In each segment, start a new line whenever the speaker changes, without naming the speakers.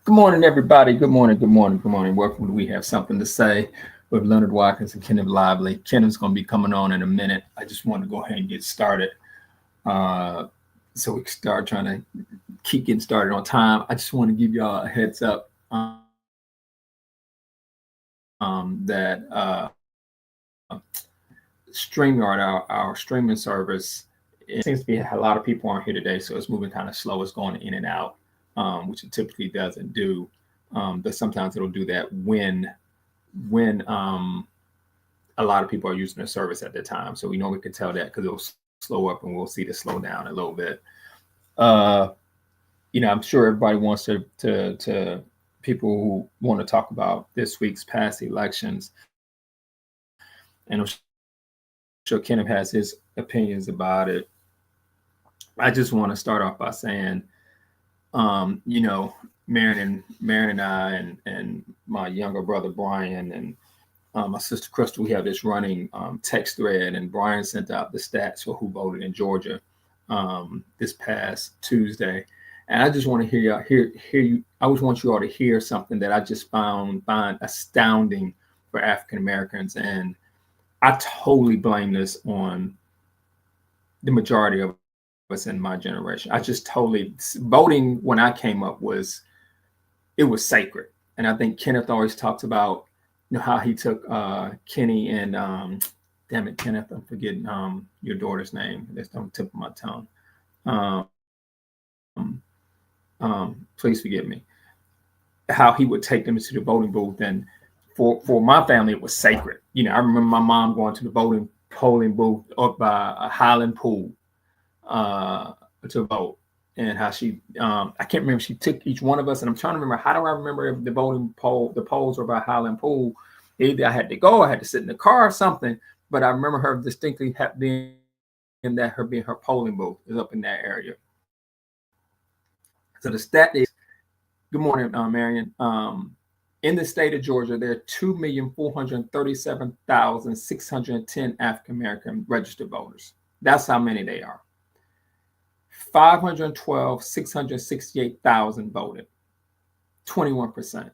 Good morning, everybody. Good morning, good morning, good morning. Welcome to We Have Something to Say with Leonard, Watkins, and Kenneth Lively. Kenneth's going to be coming on in a minute. I just want to go ahead and get started. So we can start trying to keep getting started on time. I just want to give y'all a heads up that StreamYard, our streaming service, it seems to be a lot of people aren't here today, so it's moving kind of slow. It's going in and out, which it typically doesn't do. But sometimes it'll do that when a lot of people are using the service at the time. So we know we can tell that because it'll slow up and we'll see the slow down a little bit. I'm sure everybody wants to people who want to talk about this week's past elections. And I'm sure Kenneth has his opinions about it. I just want to start off by saying, Marion and I and my younger brother Brian and my sister Crystal, we have this running text thread, and Brian sent out the stats for who voted in Georgia this past Tuesday. And I just want to hear you. I always want you all to hear something that I just find astounding for African Americans, and I totally blame this on the majority of us in my generation. I just totally voting when I came up was sacred, and I think Kenneth always talks about how he took Kenny and damn it, Kenneth, I'm forgetting your daughter's name. That's on the tip of my tongue. Please forgive me. How he would take them into the voting booth, and for my family, it was sacred. I remember my mom going to the polling booth up by a Highland Pool to vote, and how she I can't remember, she took each one of us, and I'm trying to remember, how do I remember if the polls were by Highland Pool? Either I had to go, I had to sit in the car or something, but I remember her distinctly being her polling booth is up in that area. So the stat is, good morning, Marion. In the state of Georgia, there are 2,437,610 African American registered voters. That's how many they are. 512,668,000 voted, 21%.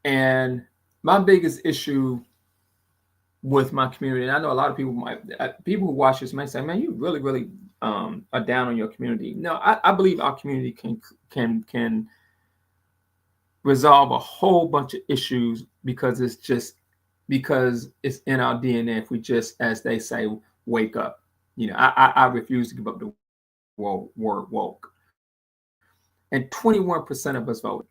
And my biggest issue with my community, and I know a lot of people people who watch this may say, "Man, you really, really are down on your community." No, I believe our community can resolve a whole bunch of issues because it's in our DNA. If we just, as they say, wake up. I refuse to give up the word woke. And 21% of us voted.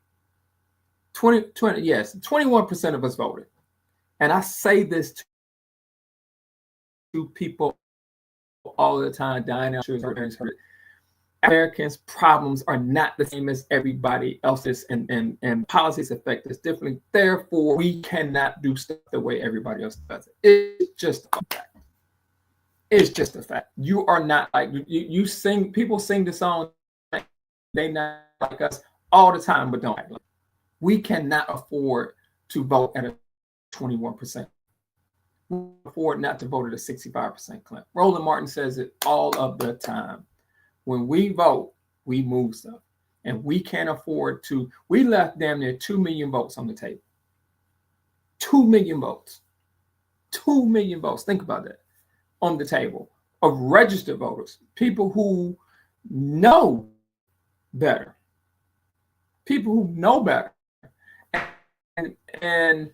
21% of us voted. And I say this to people all the time, dying out. Americans' problems are not the same as everybody else's, and policies affect us differently. Therefore, we cannot do stuff the way everybody else does it. It's just a fact. It's just a fact. You are not like you sing. People sing the song, they not like us all the time, but don't act like. We cannot afford to vote at a 21%. We can afford not to vote at a 65% clip. Roland Martin says it all of the time. When we vote, we move stuff, and we can't afford to. We left damn near 2 million votes on the table. 2 million votes. 2 million votes. Think about that. On the table of registered voters, people who know better, people who know better, and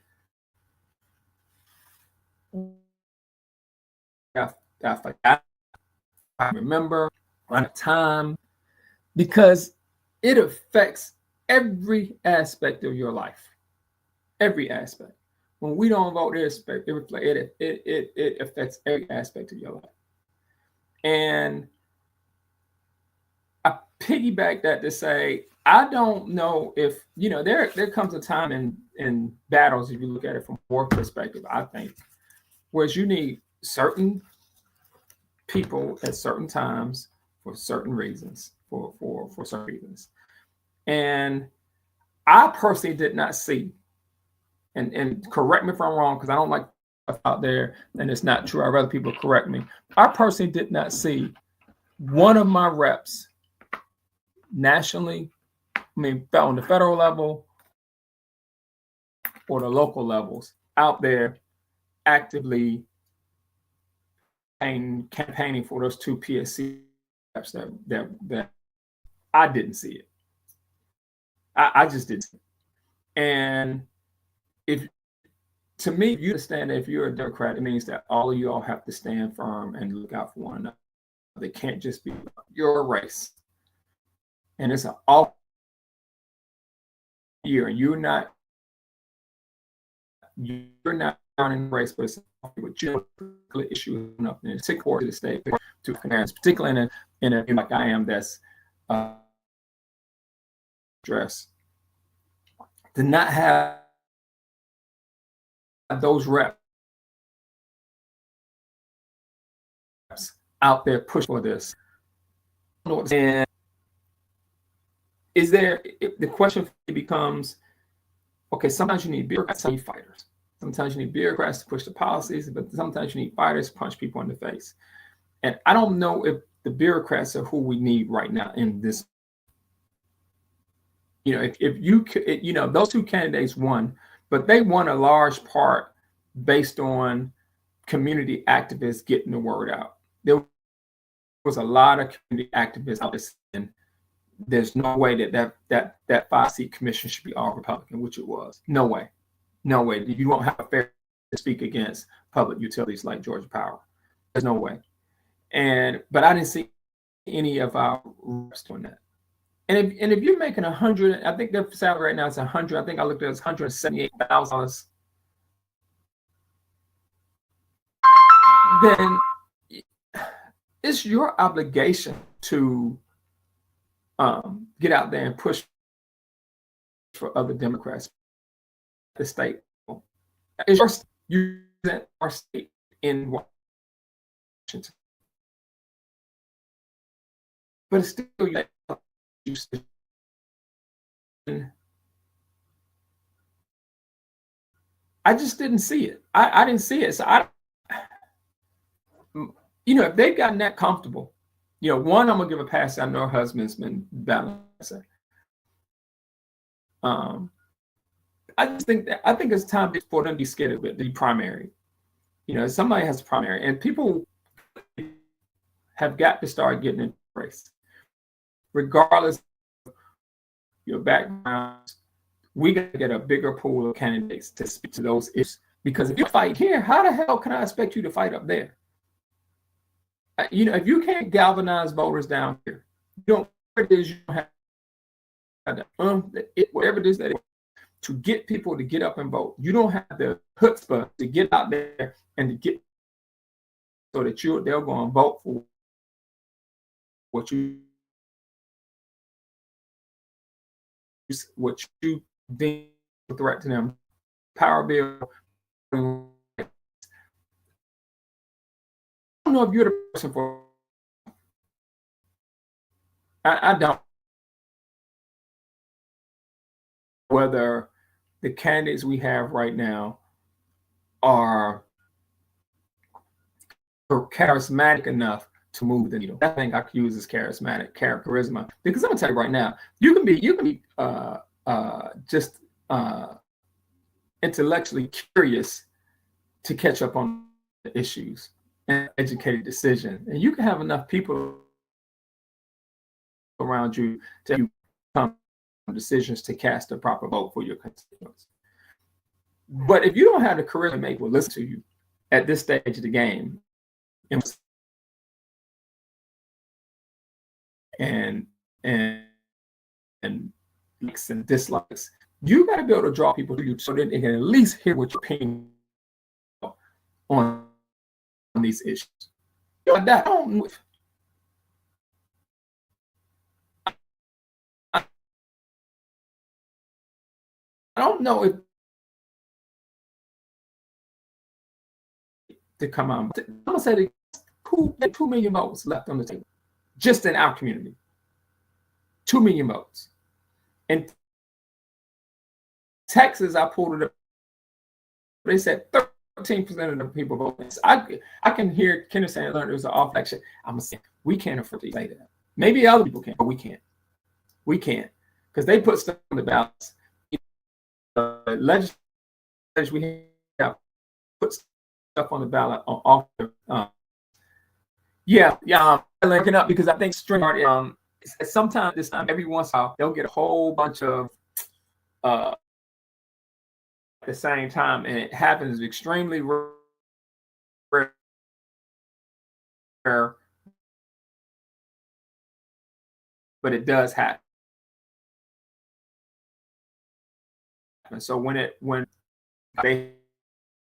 I remember on time, because it affects every aspect of your life, every aspect. When we don't vote, it affects every aspect of your life. And I piggyback that to say, I don't know if, there comes a time in battles, if you look at it from war perspective, I think, whereas you need certain people at certain times for certain reasons, for certain reasons. And I personally did not see, and correct me if I'm wrong, because I don't like stuff out there and it's not true. I'd rather people correct me. I personally did not see one of my reps nationally on the federal level or the local levels out there actively campaigning for those two PSC that I didn't see it. I just didn't see it. And if to me, you understand that if you're a Democrat, it means that all of you all have to stand firm and look out for one another. They can't just be your race. And it's an all year, and you're not running the race, but it's with geopolitical issues up in the sick part of the state to parents, particularly in a like I am that's dress. To not have those reps out there push for this. And is there, the question becomes, okay, sometimes you need bureaucrats, you need fighters. Sometimes you need bureaucrats to push the policies, but sometimes you need fighters to punch people in the face. And I don't know if the bureaucrats are who we need right now in this. You know, if you, you know, those two candidates won, but they won a large part based on community activists getting the word out. There was a lot of community activists out there saying there's no way that 5-seat commission should be all Republican, which it was. No way. No way. You won't have a fair to speak against public utilities like Georgia Power. There's no way. But I didn't see any of our reps doing that. And if you're making 100, I think their salary right now is 100. I think I looked at it, it's $178,000. Then it's your obligation to get out there and push for other Democrats. The state, it's your state. You represent our state in Washington, but it's still you. I just didn't see it. I didn't see it. So you know, if they've gotten that comfortable, you know, one, I'm gonna give a pass. I know her husband's been balancing. I think it's time for them to be scared of it, the primary. You know, somebody has a primary, and people have got to start getting in the race, regardless of your background. We got to get a bigger pool of candidates to speak to those issues. Because if you fight here, how the hell can I expect you to fight up there? You know, if you can't galvanize voters down here, you don't. Whatever it is, you don't have whatever it is that to get people to get up and vote. You don't have the chutzpah to get out there and to get so that they'll go and vote for what you deem a threat to them. Power bill. I don't know if you're the person for. I don't. Whether the candidates we have right now are charismatic enough to move the needle. I think I could use as charismatic, charisma, because I'm gonna tell you right now, you can be just intellectually curious to catch up on the issues and educated decision, and you can have enough people around you to come decisions to cast a proper vote for your constituents. But if you don't have the career to make, will listen to you at this stage of the game, and likes and dislikes, you got to be able to draw people to you so that they can at least hear what you're opinion on these issues. You know, that I don't know if to come out. I'm gonna say 2 million votes left on the table, just in our community. 2 million votes. In Texas, I pulled it up. They said 13% of the people voted. I can hear Kenneth saying, "Leonard, it was an off election." I'm gonna say we can't afford to say that. Maybe other people can, but we can't. We can't. because they put stuff on the ballots. Legislators we have put stuff on the ballot on off. Yeah, linking up because I think string sometimes this time every once in a while they'll get a whole bunch of at the same time, and it happens extremely rare. But it does happen. So when they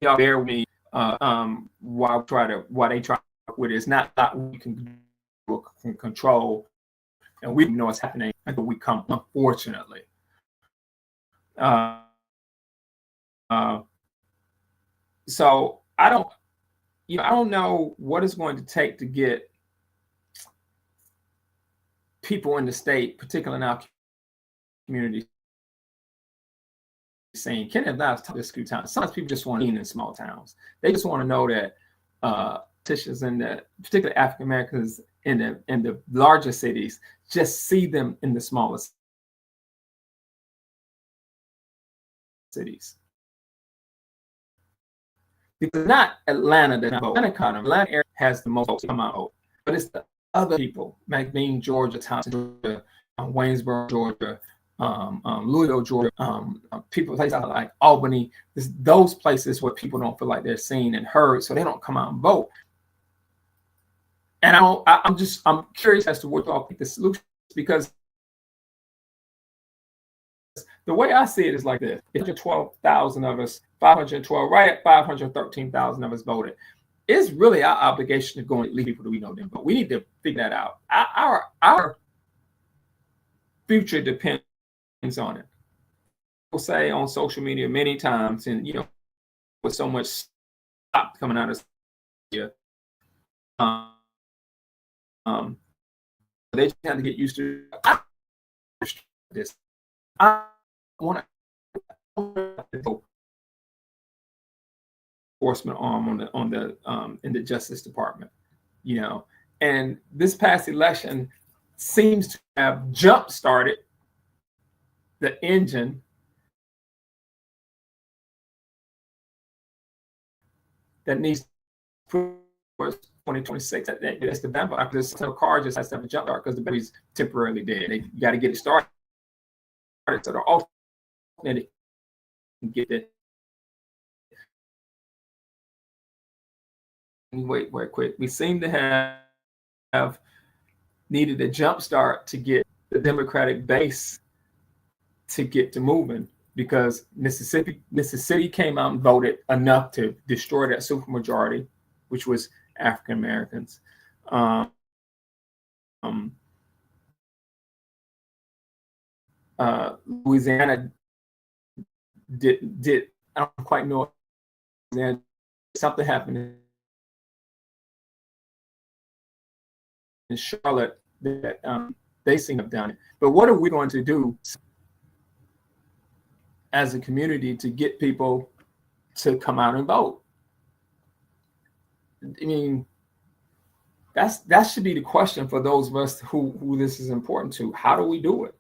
bear with me, while they try with it, it's not we can control, and we know what's happening until we come, unfortunately. So I don't know what it's going to take to get people in the state, particularly in our community, saying, Kenneth, I've talked this a few times. Sometimes people just want to be in small towns. They just want to know that politicians in the, particularly African Americans in the larger cities, just see them in the smallest cities. Because not Atlanta that vote. Atlanta area has the most votes come out, but it's the other people, McBean, Georgia, Thompson, Georgia, Waynesboro, Georgia, Louisville, Georgia, people places like Albany. Those places where people don't feel like they're seen and heard, so they don't come out and vote. And I'm curious as to what y'all think the solution is, because the way I see it is like this: 512,000 of us, 512, right at 513,000 of us voted. It's really our obligation to go and lead people that we know them, but we need to figure that out. Our future depends on it. People say on social media many times, and with so much stuff coming out of here, they just have to get used to this. I want to enforcement arm in the Justice Department, and this past election seems to have jump-started the engine that needs for 2026. That's the battle. After this car just has to have a jump start because the battery's temporarily dead. They got to get it started so they're alternating and get it. Wait, quick. We seem to have needed a jump start to get the Democratic base to get to moving, because Mississippi came out and voted enough to destroy that supermajority, which was African Americans. Louisiana did I don't quite know. Something happened in Charlotte that they seem to have done it. But what are we going to do as a community to get people to come out and vote? I mean, that should be the question for those of us who this is important to. How do we do it?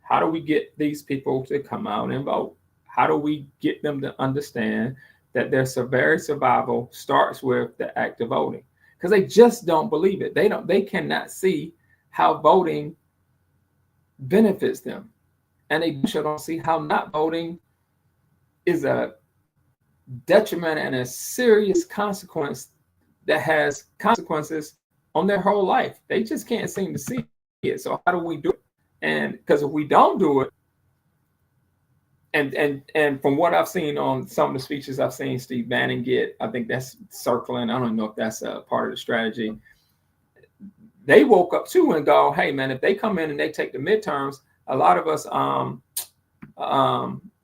How do we get these people to come out and vote? How do we get them to understand that their very survival starts with the act of voting? Because they just don't believe it. They cannot see how voting benefits them. And they don't see how not voting is a detriment and a serious consequence that has consequences on their whole life. They just can't seem to see it. So how do we do it? And because if we don't do it, and from what I've seen on some of the speeches I've seen Steve Bannon get, I think that's circling. I don't know if that's a part of the strategy. They woke up too and go, hey man, if they come in and they take the midterms, a lot of us,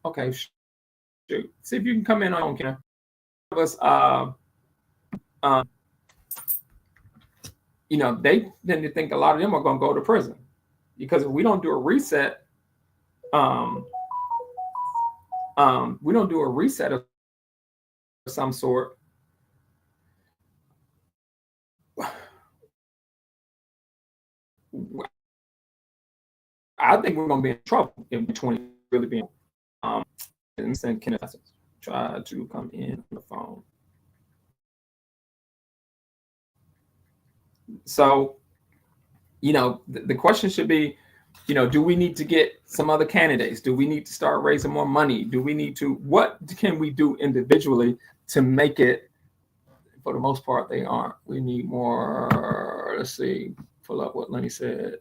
okay, shoot. See if you can come in on camera. Us, they tend to think a lot of them are going to go to prison, because if we don't do a reset, we don't do a reset of some sort, I think we're going to be in trouble in 20 really being. And send Kenneth try to come in on the phone. So, the question should be, do we need to get some other candidates? Do we need to start raising more money? Do we need to, what can we do individually to make it? For the most part, they aren't. We need more. Let's see, pull up what Lenny said.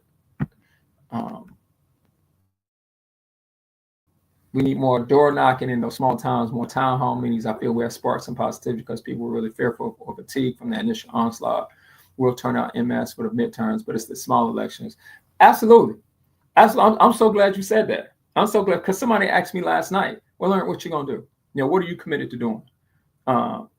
We need more door knocking in those small towns, more town hall meetings. I feel we have sparked some positivity because people were really fearful or fatigued from that initial onslaught. We'll turn out en masse for the midterms, but it's the small elections. Absolutely. I'm so glad you said that. I'm so glad, because somebody asked me last night, well, Leonard, what you going to do? What are you committed to doing? What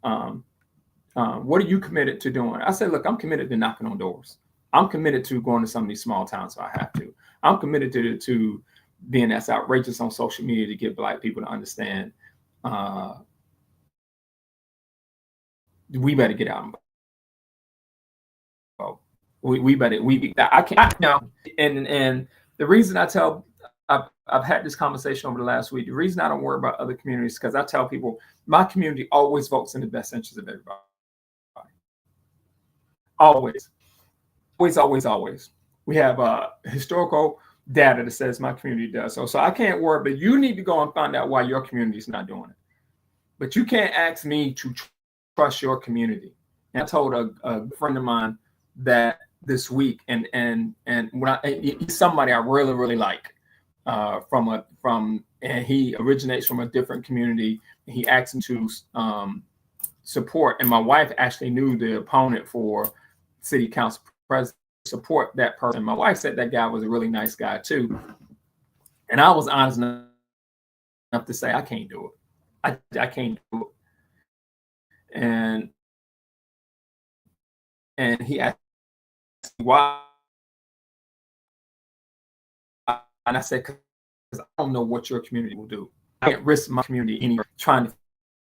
are you committed to doing? I said, look, I'm committed to knocking on doors. I'm committed to going to some of these small towns if I have to. I'm committed to being as outrageous on social media to get Black people to understand we better get out and vote. We better, I can't, and the reason I've had this conversation over the last week, the reason I don't worry about other communities, because I tell people my community always votes in the best interest of everybody. Always. We have historical data that says my community does so I can't worry, but you need to go and find out why your community is not doing it. But you can't ask me to trust your community. And I told a friend of mine that this week, and when he's somebody I really like, and he originates from a different community. He asked him to support, and my wife actually knew the opponent for city council president, support that person. My wife said that guy was a really nice guy too, and I was honest enough to say I can't do it. I can't do it. And he asked me why, and I said, because I don't know what your community will do. I can't risk my community anywhere trying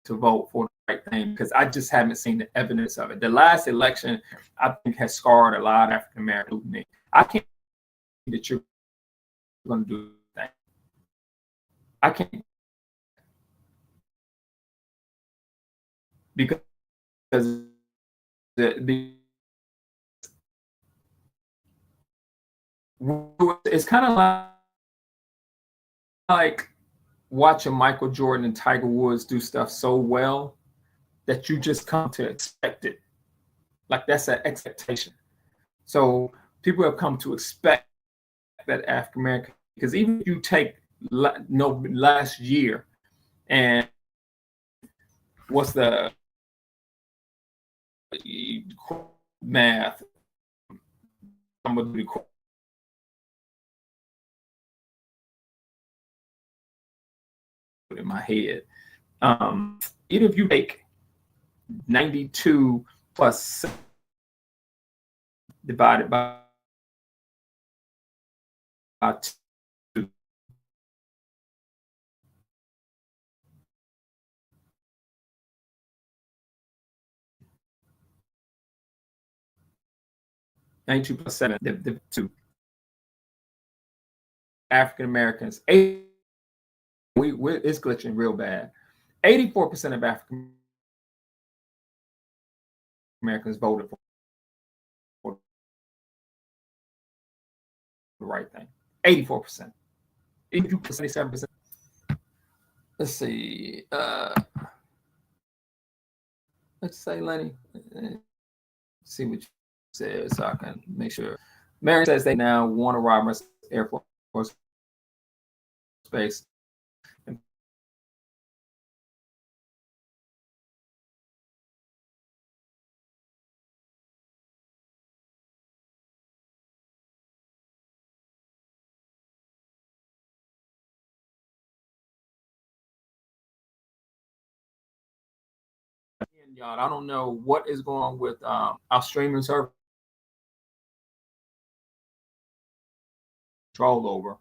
to vote for the right thing, because I just haven't seen the evidence of it. The last election, I think, has scarred a lot of African Americans. I can't think that you're going to do that. I can't, because it's kind of like watching Michael Jordan and Tiger Woods do stuff so well that you just come to expect it. Like, that's an expectation. So people have come to expect that African American, because even if you take last year, and what's the math? I'm gonna do in my head. Even if you take 92 plus divided by 2, +7, the 2 African Americans. It's glitching real bad. 84% of African Americans voted for the right thing. 84%. 77%. Let's see. Let's say, Lenny. Let's see what you said so I can make sure. Mary says they now Warner Robins Air Force Base. Y'all, I don't know what is going on with our streaming service control over,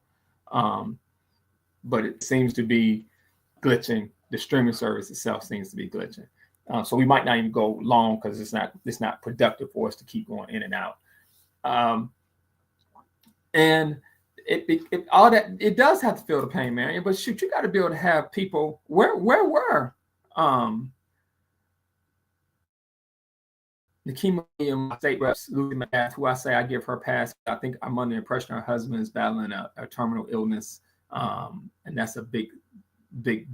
but it seems to be glitching. The streaming service itself seems to be glitching, so we might not even go long because it's not productive for us to keep going in and out. And all that, it does have to feel the pain, Marion. But shoot, you got to be able to have people. Where were the chemo state reps, Lucy McGath, who I say I give her a pass. I think I'm under the impression her husband is battling a terminal illness, and that's a big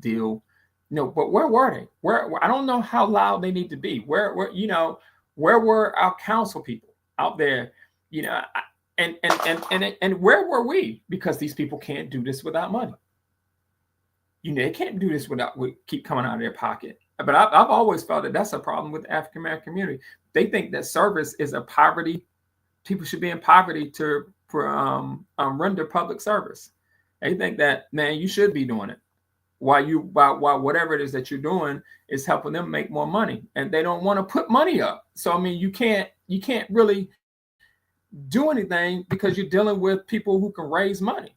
deal. No, but where were they? Where I don't know how loud they need to be. Where were our council people out there? And where were we? Because these people can't do this without money. They can't do this without keep coming out of their pocket. But I've always felt that that's a problem with the African American community. They think that service is a poverty. People should be in poverty to render public service. They think that, man, you should be doing it while whatever it is that you're doing is helping them make more money, and they don't want to put money up. So I mean, you can't really do anything because you're dealing with people who can raise money.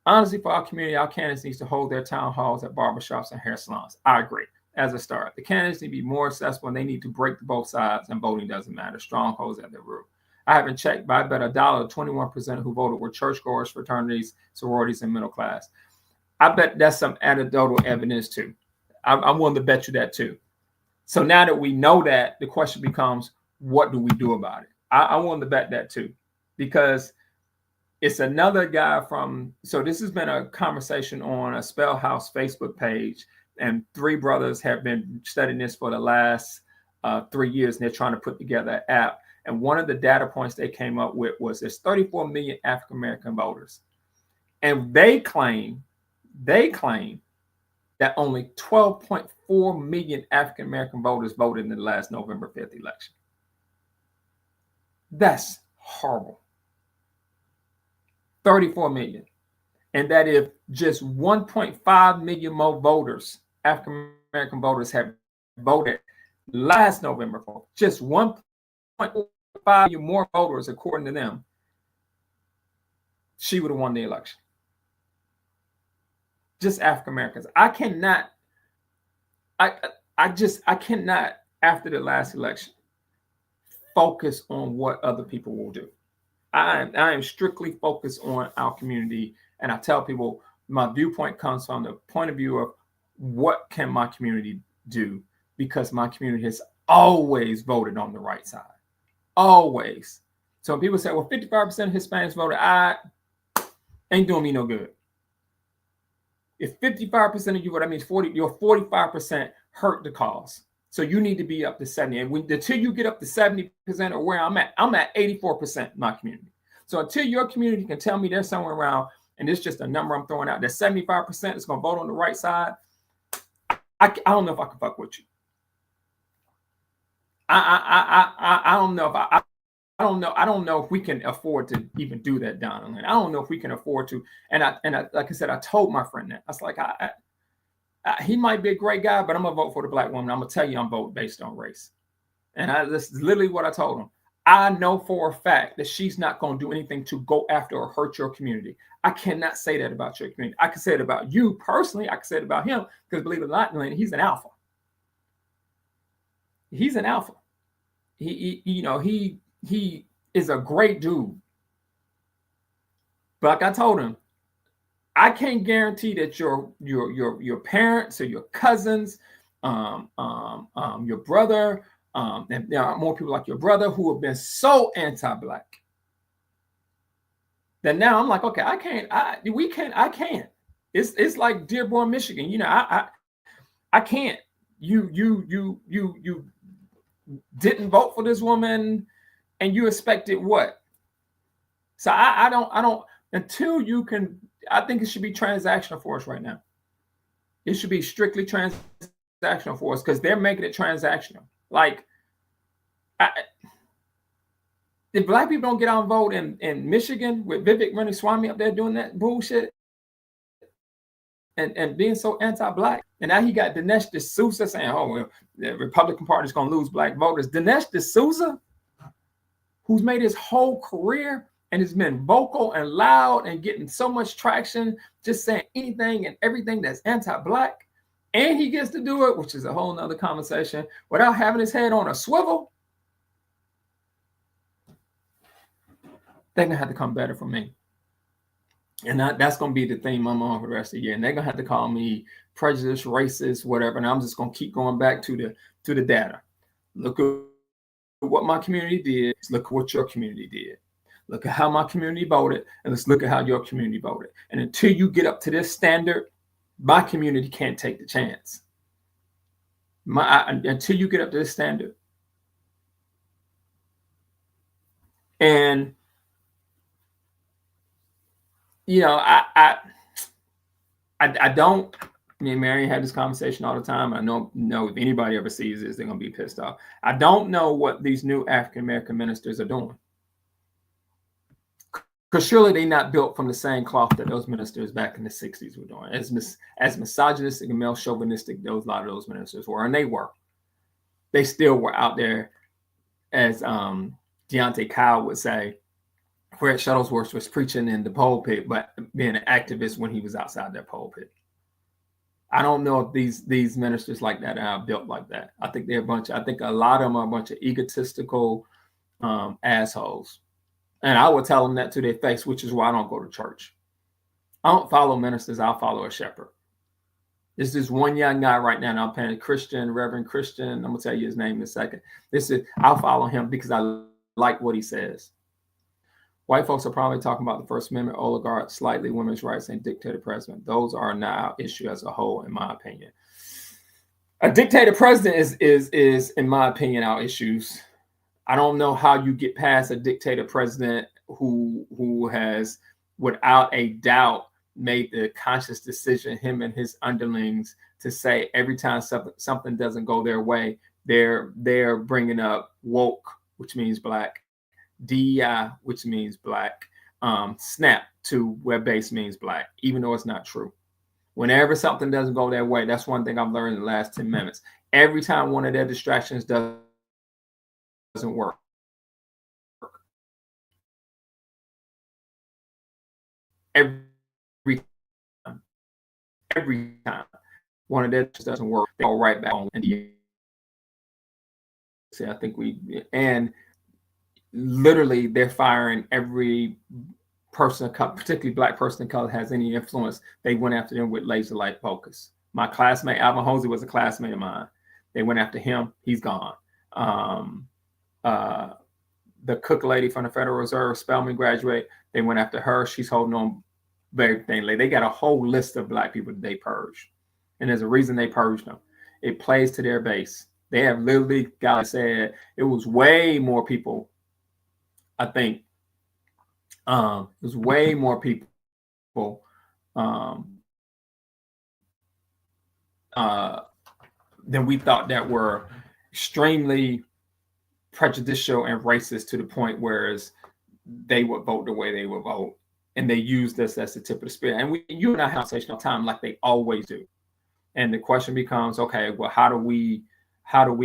Honestly, for our community, our candidates need to hold their town halls at barbershops and hair salons. I agree. As a start, the candidates need to be more accessible, and they need to break both sides, and voting doesn't matter. Strongholds at their root. I haven't checked, but I bet $1 21% who voted were churchgoers, fraternities, sororities, and middle class. I bet that's some anecdotal evidence too. I'm willing to bet you that too. So now that we know that, the question becomes, what do we do about it? I'm willing to bet that too, because it's another guy so this has been a conversation on a Spell House Facebook page, and 3 brothers have been studying this for the last 3 years, and they're trying to put together an app. And one of the data points they came up with was there's 34 million African American voters, and they claim that only 12.4 million African American voters voted in the last November 5th election. That's horrible. 34 million. And that if just 1.5 million more voters, African American voters, have voted last November 4th, just 1.5 million more voters, according to them, she would have won the election. Just African Americans. I cannot, after the last election, focus on what other people will do. I am strictly focused on our community, and I tell people my viewpoint comes from the point of view of what can my community do, because my community has always voted on the right side. Always. So when people say, well, 55% of Hispanics voted, I ain't doing me no good. If 55% of you, what that means, your 45% hurt the cause. So you need to be up to 70. And until you get up to 70% or where I'm at 84% in my community. So until your community can tell me they're somewhere around, and it's just a number I'm throwing out, that 75% is going to vote on the right side, I don't know if I can fuck with you. I don't know if I don't know if we can afford to even do that, Donald. I don't know if we can afford to. And I like I said, I told my friend that. I was like, he might be a great guy, but I'm gonna vote for the black woman. I'm gonna tell you I'm voting based on race. And this is literally what I told him. I know for a fact that she's not gonna do anything to go after or hurt your community. I cannot say that about your community. I can say it about you personally. I can say it about him, because believe it or not, he's an alpha. He's an alpha. He is a great dude. But like I told him, I can't guarantee that your parents or your cousins, your brother, and there are more people like your brother who have been so anti-black that now I'm like, okay, I can't. It's like Dearborn, Michigan. I can't. You didn't vote for this woman, and you expected what? So I don't until you can. I think it should be transactional for us right now. It should be strictly transactional for us, because they're making it transactional. Like, if black people don't get out and vote in Michigan with Vivek Ramaswamy up there doing that bullshit and being so anti-black, and now he got Dinesh D'Souza saying, oh, well, the Republican Party is going to lose black voters. Dinesh D'Souza, who's made his whole career and has been vocal and loud and getting so much traction, just saying anything and everything that's anti-black, and he gets to do it, which is a whole nother conversation, without having his head on a swivel, they're gonna have to come better from me. And that's going to be the theme I'm on for the rest of the year. And they're going to have to call me prejudiced, racist, whatever. And I'm just going to keep going back to the data. Look at what my community did. Look at what your community did. Look at how my community voted, and let's look at how your community voted. And until you get up to this standard, my community can't take the chance. Until you get up to this standard. And you know, I don't. Me and Mary had this conversation all the time. I know if anybody ever sees this, they're gonna be pissed off. I don't know what these new African American ministers are doing, because surely they're not built from the same cloth that those ministers back in the '60s were doing. As misogynistic and male chauvinistic a lot of those ministers were, and they still were out there, as Deontay Kyle would say, Fred Shuttlesworth was preaching in the pulpit, but being an activist when he was outside that pulpit. I don't know if these ministers like that are built like that. I think I think a lot of them are a bunch of egotistical assholes. And I would tell them that to their face, which is why I don't go to church. I don't follow ministers. I'll follow a shepherd. There's this one young guy right now, and I'm paying Christian, Reverend Christian. I'm going to tell you his name in a second. I'll follow him because I like what he says. White folks are probably talking about the First Amendment, oligarchs, slightly women's rights, and dictator president. Those are not our issue as a whole, in my opinion. A dictator president is in my opinion, our issues. I don't know how you get past a dictator president who has, without a doubt, made the conscious decision, him and his underlings, to say every time something doesn't go their way, they're bringing up woke, which means black, DEI, which means black, SNAP to web-based means black, even though it's not true. Whenever something doesn't go their way, that's one thing I've learned in the last 10 minutes. Every time one of their distractions doesn't work. Every time one of their doesn't work, they go right back on. See, I think and literally they're firing every person, particularly black person of color, has any influence. They went after them with laser light focus. My classmate, Alvin Hosey, was a classmate of mine. They went after him. He's gone. The cook lady from the Federal Reserve, Spelman graduate, they went after her. She's holding on very thinly. They got a whole list of black people that they purged. And there's a reason they purged them. It plays to their base. They have literally, God said, it was way more people, I think. It was way more people than we thought that were extremely prejudicial and racist to the point whereas they would vote the way they would vote. And they used this as the tip of the spear. And you and I have a conversation all the time like they always do. And the question becomes, okay, well, how do we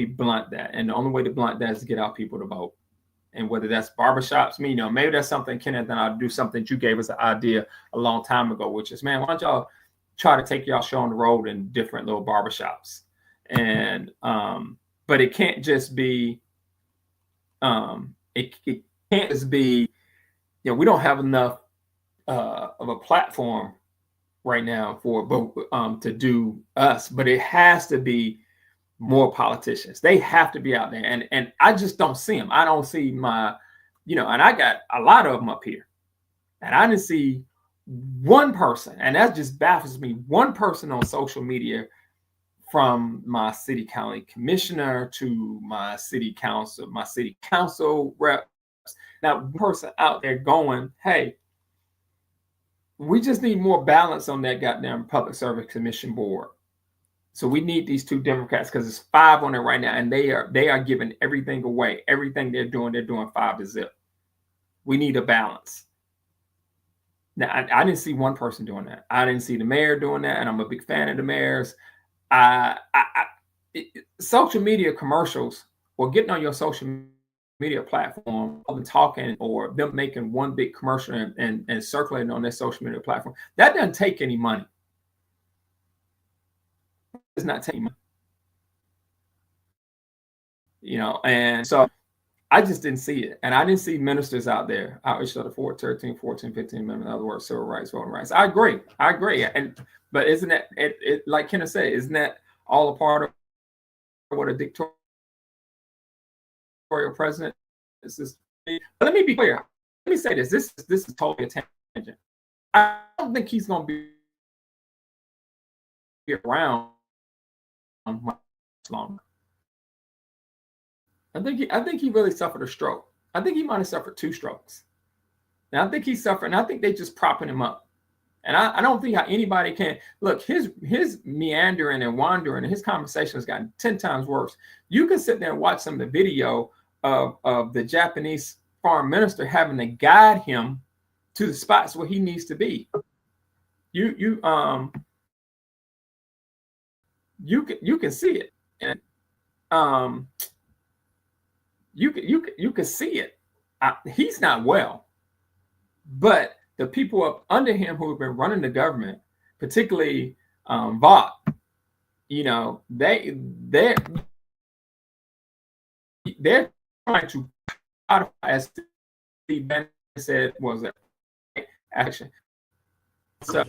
blunt that? And the only way to blunt that is to get our people to vote. And whether that's barbershops, maybe that's something, Kenneth, and I'll do something that you gave us an idea a long time ago, which is, man, why don't y'all try to take y'all show on the road in different little barbershops? And but it can't just be it can't just be, we don't have enough of a platform right now to do us, but it has to be more politicians. They have to be out there. And I just don't see them. I don't see and I got a lot of them up here. And I didn't see one person, and that just baffles me, one person on social media, from my city county commissioner to my city council reps, not one person out there going, hey, we just need more balance on that goddamn Public Service Commission board. So we need these two Democrats, because it's 5 on it right now, and they are giving everything away. Everything they're doing 5 to zip. We need a balance. Now, I didn't see one person doing that. I didn't see the mayor doing that, and I'm a big fan of the mayors. Social media commercials, or getting on your social media platform and talking, or them making one big commercial and circulating on their social media platform, that doesn't take any money. It's not taking money. And so I just didn't see it. And I didn't see ministers out there outreach to the 13, 14, 15 Amendment, in other words, civil rights, voting rights. I agree. But isn't that, like Kenneth said, isn't that all a part of what a dictatorial president is? But let me be clear. Let me say this. This is totally a tangent. I don't think he's going to be around much longer. I think he really suffered a stroke. I think he might have suffered 2 strokes. And I think he's suffering. I think they just propping him up. And I don't think how anybody can look. His meandering and wandering and his conversation has gotten 10 times worse. You can sit there and watch some of the video of the Japanese foreign minister having to guide him to the spots where he needs to be. You can see it, and you can see it. He's not well, but the people up under him who have been running the government, particularly Vought, they're trying to, as Steve Bannon said, was it action. So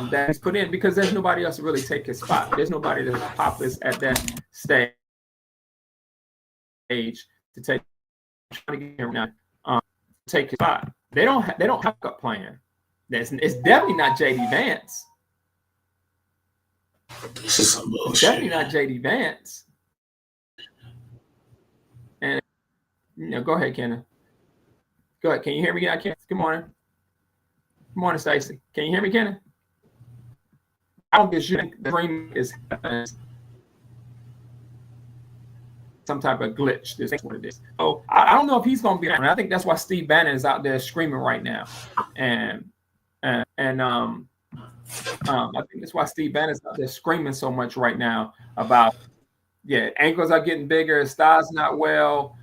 that's put in because there's nobody else to really take his spot. There's nobody that's populous at that stage to take take his spot. They don't have a backup plan. It's definitely not JD Vance.
This is some bullshit.
It's definitely not JD Vance. And go ahead, Kenneth. Go ahead. Can you hear me? I can't. Good morning. Good morning, Stacey. Can you hear me, Kenneth? I don't think the dream is some type of glitch. This is what it is. So I don't know if he's going to be around. I think that's why Steve Bannon is out there screaming right now, and I think that's why Steve Bannon is out there screaming so much right now about ankles are getting bigger, his thighs not well.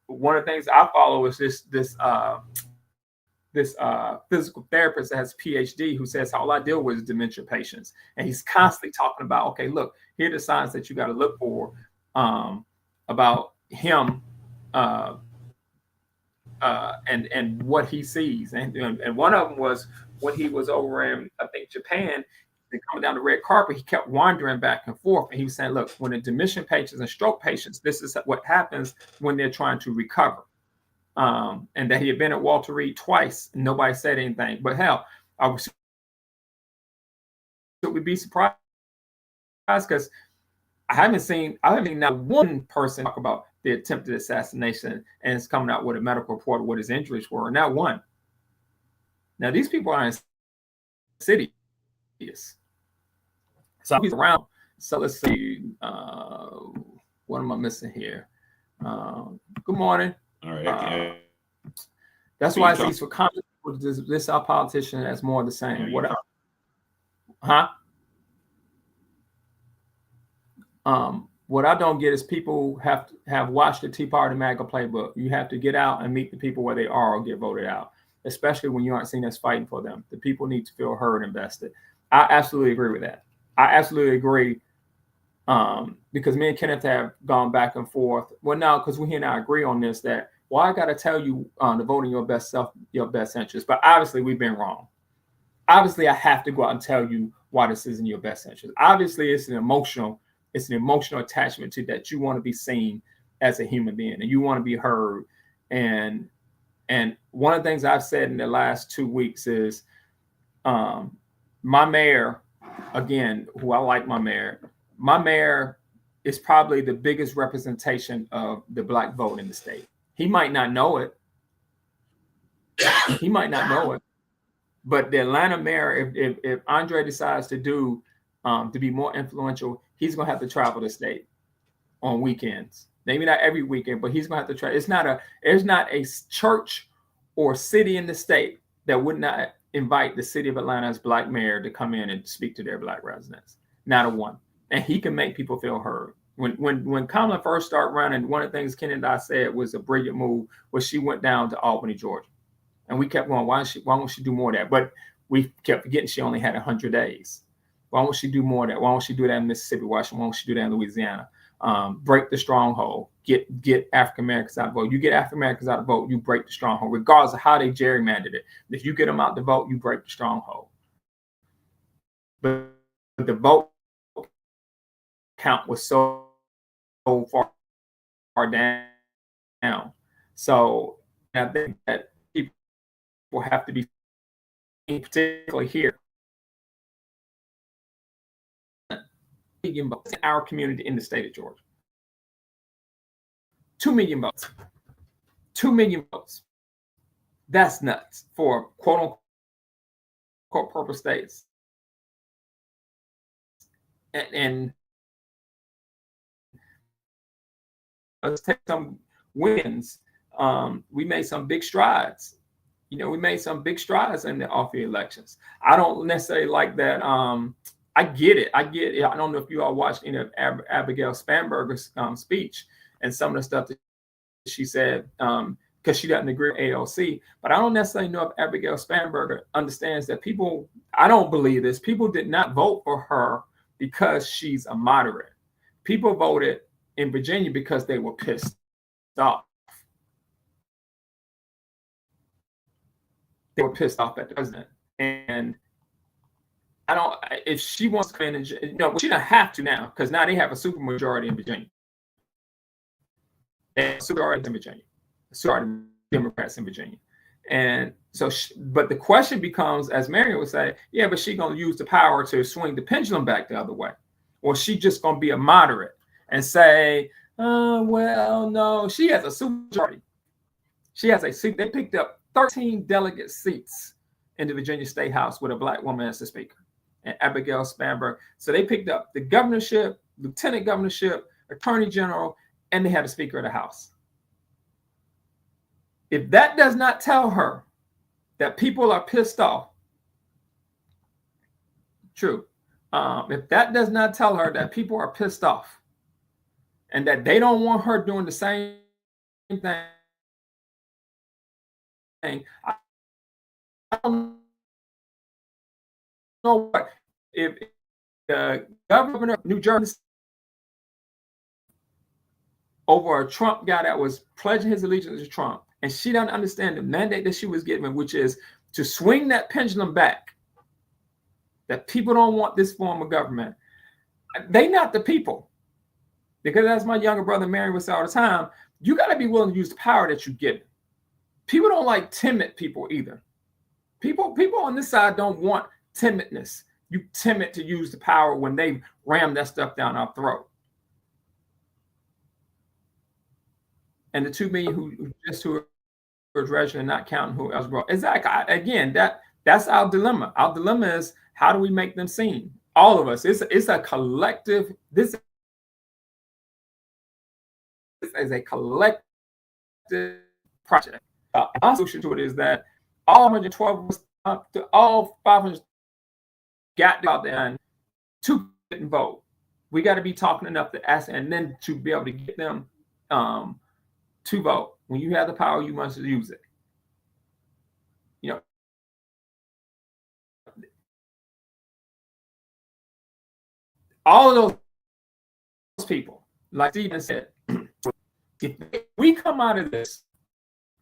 One of the things I follow is this physical therapist that has a PhD who says all I deal with is dementia patients, and he's constantly talking about, okay, look, here are the signs that you got to look for about him and what he sees, and one of them was when he was over in I think Japan, and coming down the red carpet, he kept wandering back and forth, and he was saying, look, when the dementia patients and stroke patients, this is what happens when they're trying to recover. And that he had been at Walter Reed twice and nobody said anything. But hell, should we be surprised? Because I haven't seen not one person talk about the attempted assassination and it's coming out with a medical report of what his injuries were. Not one. Now these people are insidious. So he's around. So let's see. What am I missing here? Good morning.
All right.
That's why it's for comment with this our politician that's more the same. What I don't get is people have watched the Tea Party MAGA playbook. You have to get out and meet the people where they are or get voted out, especially when you aren't seen as fighting for them. The people need to feel heard and invested. I absolutely agree with that. I absolutely agree. Because me and Kenneth have gone back and forth. Well, now, because we and I agree on this, that, well, I got to tell you to vote in your best interest. But obviously, we've been wrong. Obviously, I have to go out and tell you why this is in your best interest. Obviously, it's an emotional attachment to that. You want to be seen as a human being and you want to be heard. And one of the things I've said in the last 2 weeks is my mayor, again, who I like my mayor is probably the biggest representation of the Black vote in the state. He might not know it. But the Atlanta mayor, if Andre decides to be more influential, he's going to have to travel the state on weekends. Maybe not every weekend, but he's going to have to try. There's not a church or city in the state that would not invite the city of Atlanta's Black mayor to come in and speak to their Black residents. Not a one. And he can make people feel heard. When Kamala first started running, one of the things Kenneth and I said was a brilliant move was she went down to Albany, Georgia. And we kept going, why won't she do more of that? But we kept forgetting she only had 100 days. Why won't she do more of that? Why won't she do that in Mississippi? Why won't she do that in Louisiana? break the stronghold, get African Americans out of vote. You get African Americans out of vote, you break the stronghold, regardless of how they gerrymandered it. If you get them out the vote, you break the stronghold. But the vote count was so far down. So I think that people will have to be, particularly here, votes in our community in the state of Georgia. 2 million votes. 2 million votes. That's nuts for quote unquote purple states. And let's take some wins. We made some big strides. We made some big strides in the off-year elections. I don't necessarily like that. I get it. I don't know if you all watched any of Abigail Spanberger's speech and some of the stuff that she said, because she doesn't agree with AOC. But I don't necessarily know if Abigail Spanberger understands that people, I don't believe this, people did not vote for her because she's a moderate. People voted in Virginia because they were pissed off. They were pissed off at the president. And if she wants to come in and, she doesn't have to now, because now they have a supermajority in Virginia. They have a supermajority in Virginia. Supermajority Democrats in Virginia. And so, but the question becomes, as Marion would say, yeah, but she's going to use the power to swing the pendulum back the other way. Or she just going to be a moderate and say, well, no, she has a supermajority. She has a seat. They picked up 13 delegate seats in the Virginia State House with a Black woman as the speaker, and Abigail Spanberger. So they picked up the governorship, lieutenant governorship, attorney general, and they had a speaker of the House. If that does not tell her that people are pissed off, true. If that does not tell her that people are pissed off and that they don't want her doing the same thing, I don't know what if the governor of New Jersey over a Trump guy that was pledging his allegiance to Trump, and she doesn't understand the mandate that she was given, which is to swing that pendulum back, that people don't want this form of government. They not the people. Because as my younger brother Mary would say all the time, you got to be willing to use the power that you get. People don't like timid people either. People on this side don't want timidness. You timid to use the power when they ram that stuff down our throat. And the 2 million who are registering, not counting who else brought. Exactly. Again, that's our dilemma. Our dilemma is, how do we make them seen? All of us. It's a collective. This is a collective project. Our solution to it is that all 112, all 500 got out there and 2 didn't vote. We got to be talking enough to ask, and then to be able to get them to vote. When you have the power, you must use it. All of those people, like Stephen said, if we come out of this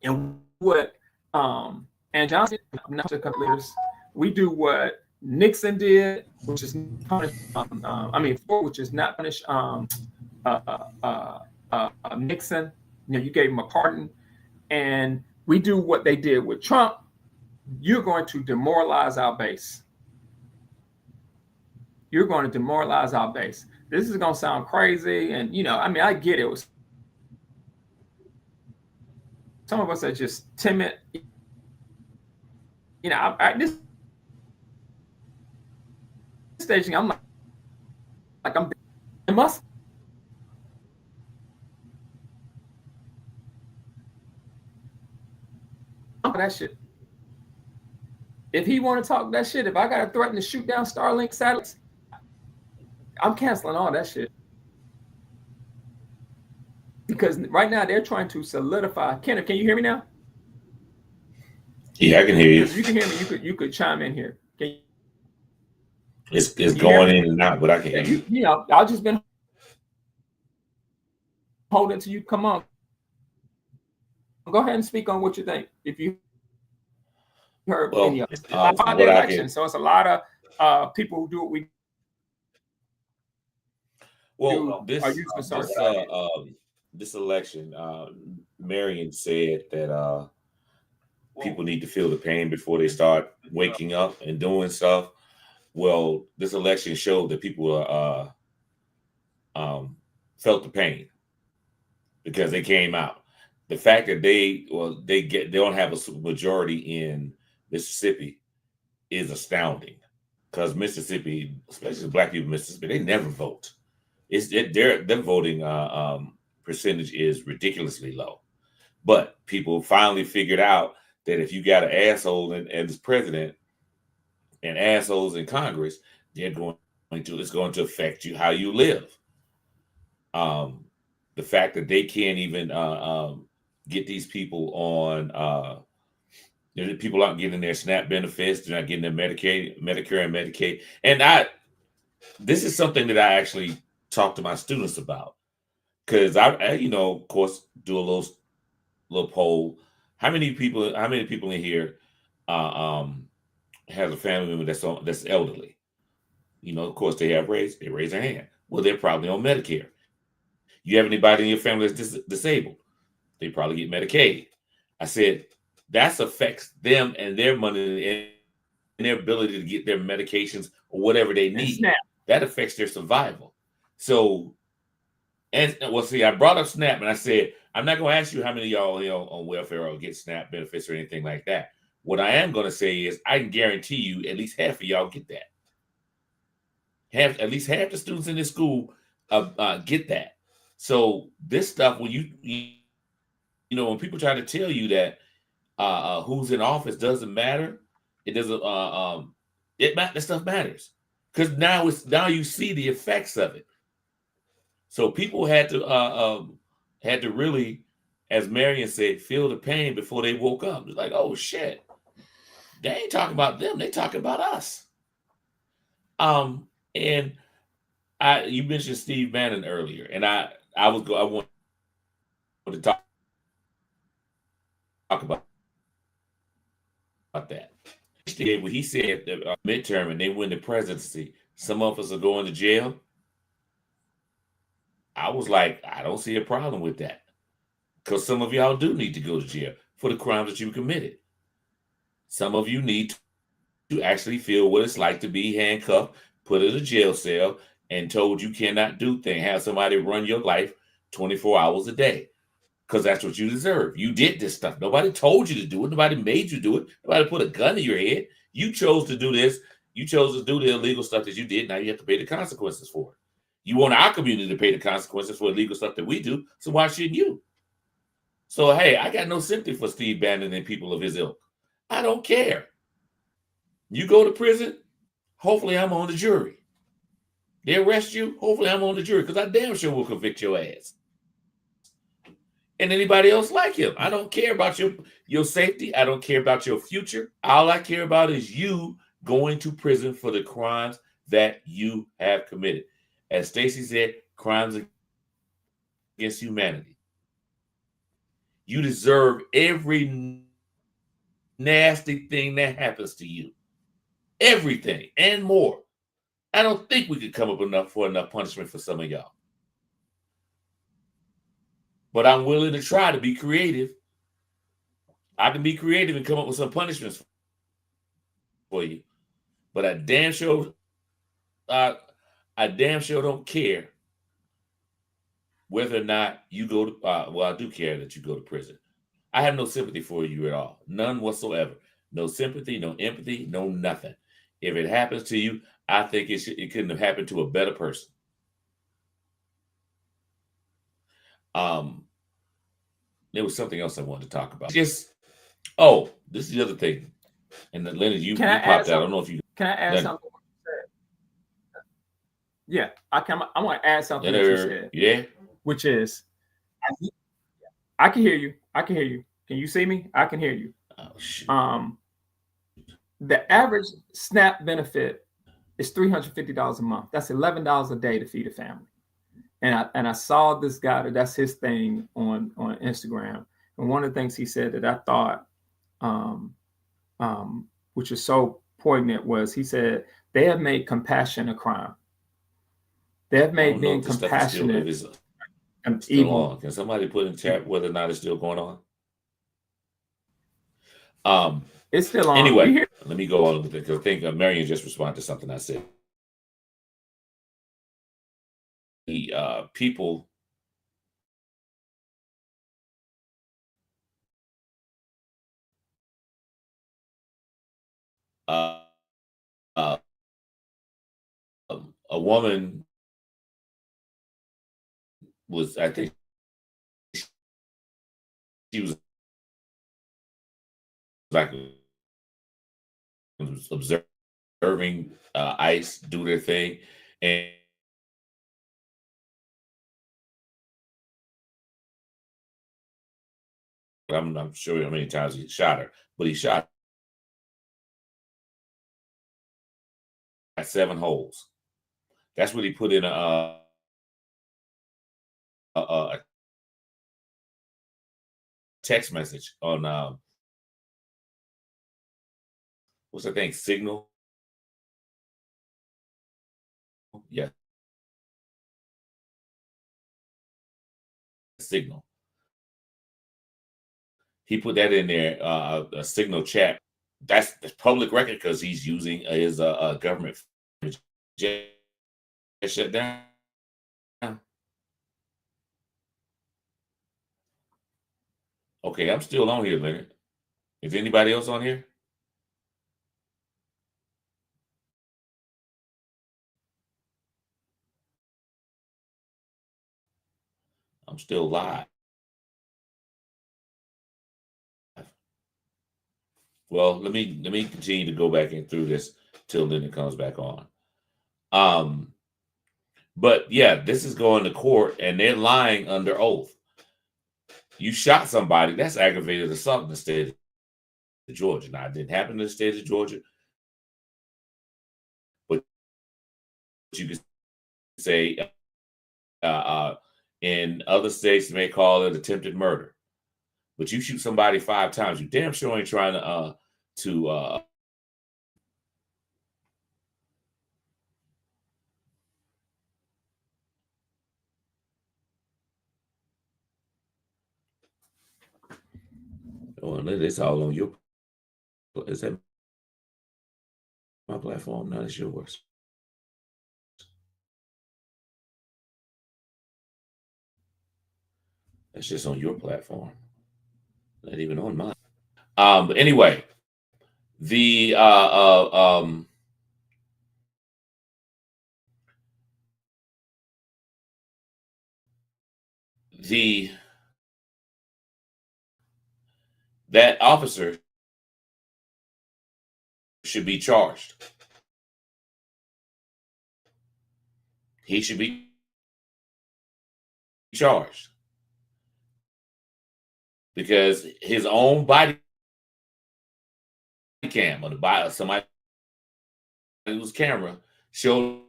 and what and Johnson, not a couple leaders, we do what Nixon did, which is punish. Which is not punish Nixon. You gave him a pardon, and we do what they did with Trump. You're going to demoralize our base. You're going to demoralize our base. This is going to sound crazy, and I get it. Some of us are just timid. This staging, I'm like I'm. It must. That shit. If he want to talk that shit, if I got to threaten to shoot down Starlink satellites, I'm canceling all that shit. Because right now they're trying to solidify. Kenneth, can you hear me now?
Yeah, I can hear you.
If you can hear me, you could chime in here.
It's going in and out, but I can hear you.
I've just been hold it till you come on. Go ahead and speak on what you think. If you heard any of it, it's the election, so it's a lot of people who do what we.
Well, this election, Marion said that people need to feel the pain before they start waking up and doing stuff. Well, this election showed that people felt the pain because they came out. The fact that they don't have a super majority in Mississippi is astounding, because Mississippi, especially Black people in Mississippi, they never vote. Their voting percentage is ridiculously low. But people finally figured out that if you got an asshole as president and assholes in Congress, it's going to affect you how you live. The fact that they can't even get these people on, people aren't getting their SNAP benefits, they're not getting their Medicare and Medicaid. And this is something that I actually talk to my students about, because I of course, do a little poll. How many people in here has a family member that's elderly? Of course, they raise their hand. Well, they're probably on Medicare. You have anybody in your family that's disabled? They probably get Medicaid. I said that affects them and their money and their ability to get their medications or whatever they need. That affects their survival. So, I brought up SNAP, and I said, I'm not going to ask you how many of y'all on welfare or get SNAP benefits or anything like that. What I am going to say is I can guarantee you at least half of y'all get that. At least half the students in this school get that. So this stuff, when when people try to tell you that who's in office doesn't matter, it doesn't. That stuff matters, because now you see the effects of it. So people had to really, as Marion said, feel the pain before they woke up. It's like, oh shit, they ain't talking about them; they talking about us. And you mentioned Steve Bannon earlier, and I want to talk about that. When he said the midterm and they win the presidency, some of us are going to jail. I was like, I don't see a problem with that, because some of y'all do need to go to jail for the crimes that you committed. Some of you need to actually feel what it's like to be handcuffed, put in a jail cell, and told you cannot do things. Have somebody run your life 24 hours a day, because that's what you deserve. You did this stuff. Nobody told you to do it. Nobody made you do it. Nobody put a gun in your head. You chose to do this. You chose to do the illegal stuff that you did. Now you have to pay the consequences for it. You want our community to pay the consequences for illegal stuff that we do, so why shouldn't you? So, hey, I got no sympathy for Steve Bannon and people of his ilk. I don't care. You go to prison, hopefully I'm on the jury. They arrest you, hopefully I'm on the jury, because I damn sure will convict your ass. And anybody else like him. I don't care about your safety. I don't care about your future. All I care about is you going to prison for the crimes that you have committed. As Stacey said, crimes against humanity. You deserve every nasty thing that happens to you. Everything and more. I don't think we could come up enough punishment for some of y'all. But I'm willing to try to be creative. I can be creative and come up with some punishments for you. But I damn sure don't care whether or not you go to, I do care that you go to prison. I have no sympathy for you at all. None whatsoever. No sympathy, no empathy, no nothing. If it happens to you, I think it couldn't have happened to a better person. There was something else I wanted to talk about. This is the other thing. And then Leonard, you popped out. I don't know if you
can I add something? Yeah, I want to add something that you said.
Yeah.
Which is, I can hear you. I can hear you. Can you see me? I can hear you.
Oh shit.
The average SNAP benefit is $350 a month. That's $11 a day to feed a family. and I saw this guy that's his thing on Instagram, and one of the things he said that I thought, which is so poignant, was he said they have made compassion a crime. They have made being compassionate
an evil. On. Can somebody put in chat whether or not it's still going on?
It's still on.
Anyway, let me go on with it because I think Marion just responded to something I said. The people a woman was, I think she was like observing ICE do their thing, and I'm not sure how many times he shot her, but he shot 7 holes. That's what he put in a text message on what's that thing? Signal. Yeah. Signal. He put that in there, a Signal chat. That's public record because he's using his government shut down. Okay, I'm still on here, Leonard. Is anybody else on here? I'm still live. Well, let me continue to go back in through this till Leonard comes back on. But yeah, this is going to court and they're lying under oath. You shot somebody, that's aggravated assault in the state of Georgia. Now, it didn't happen in the state of Georgia, but you could say in other states, they may call it attempted murder. But you shoot somebody 5 times, you damn sure ain't trying to oh, it's all on your. Is that my platform? No, it's yours. That's just on your platform. Not even on mine. But anyway, the that officer should be charged. He should be charged because his own body cam on the body of somebody whose camera showed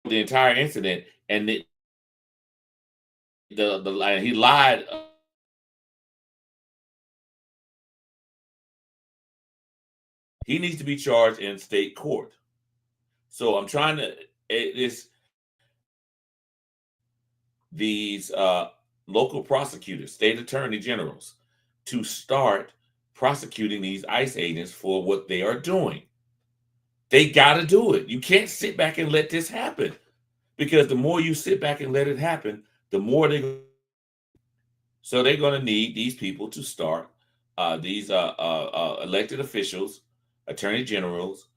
the entire incident, and he lied. He needs to be charged in state court. So I'm trying to these local prosecutors, state attorney generals, to start prosecuting these ICE agents for what they are doing. They got to do it. You can't sit back and let this happen, because the more you sit back and let it happen, the more so they're going to need these people to start these elected officials, attorney generals,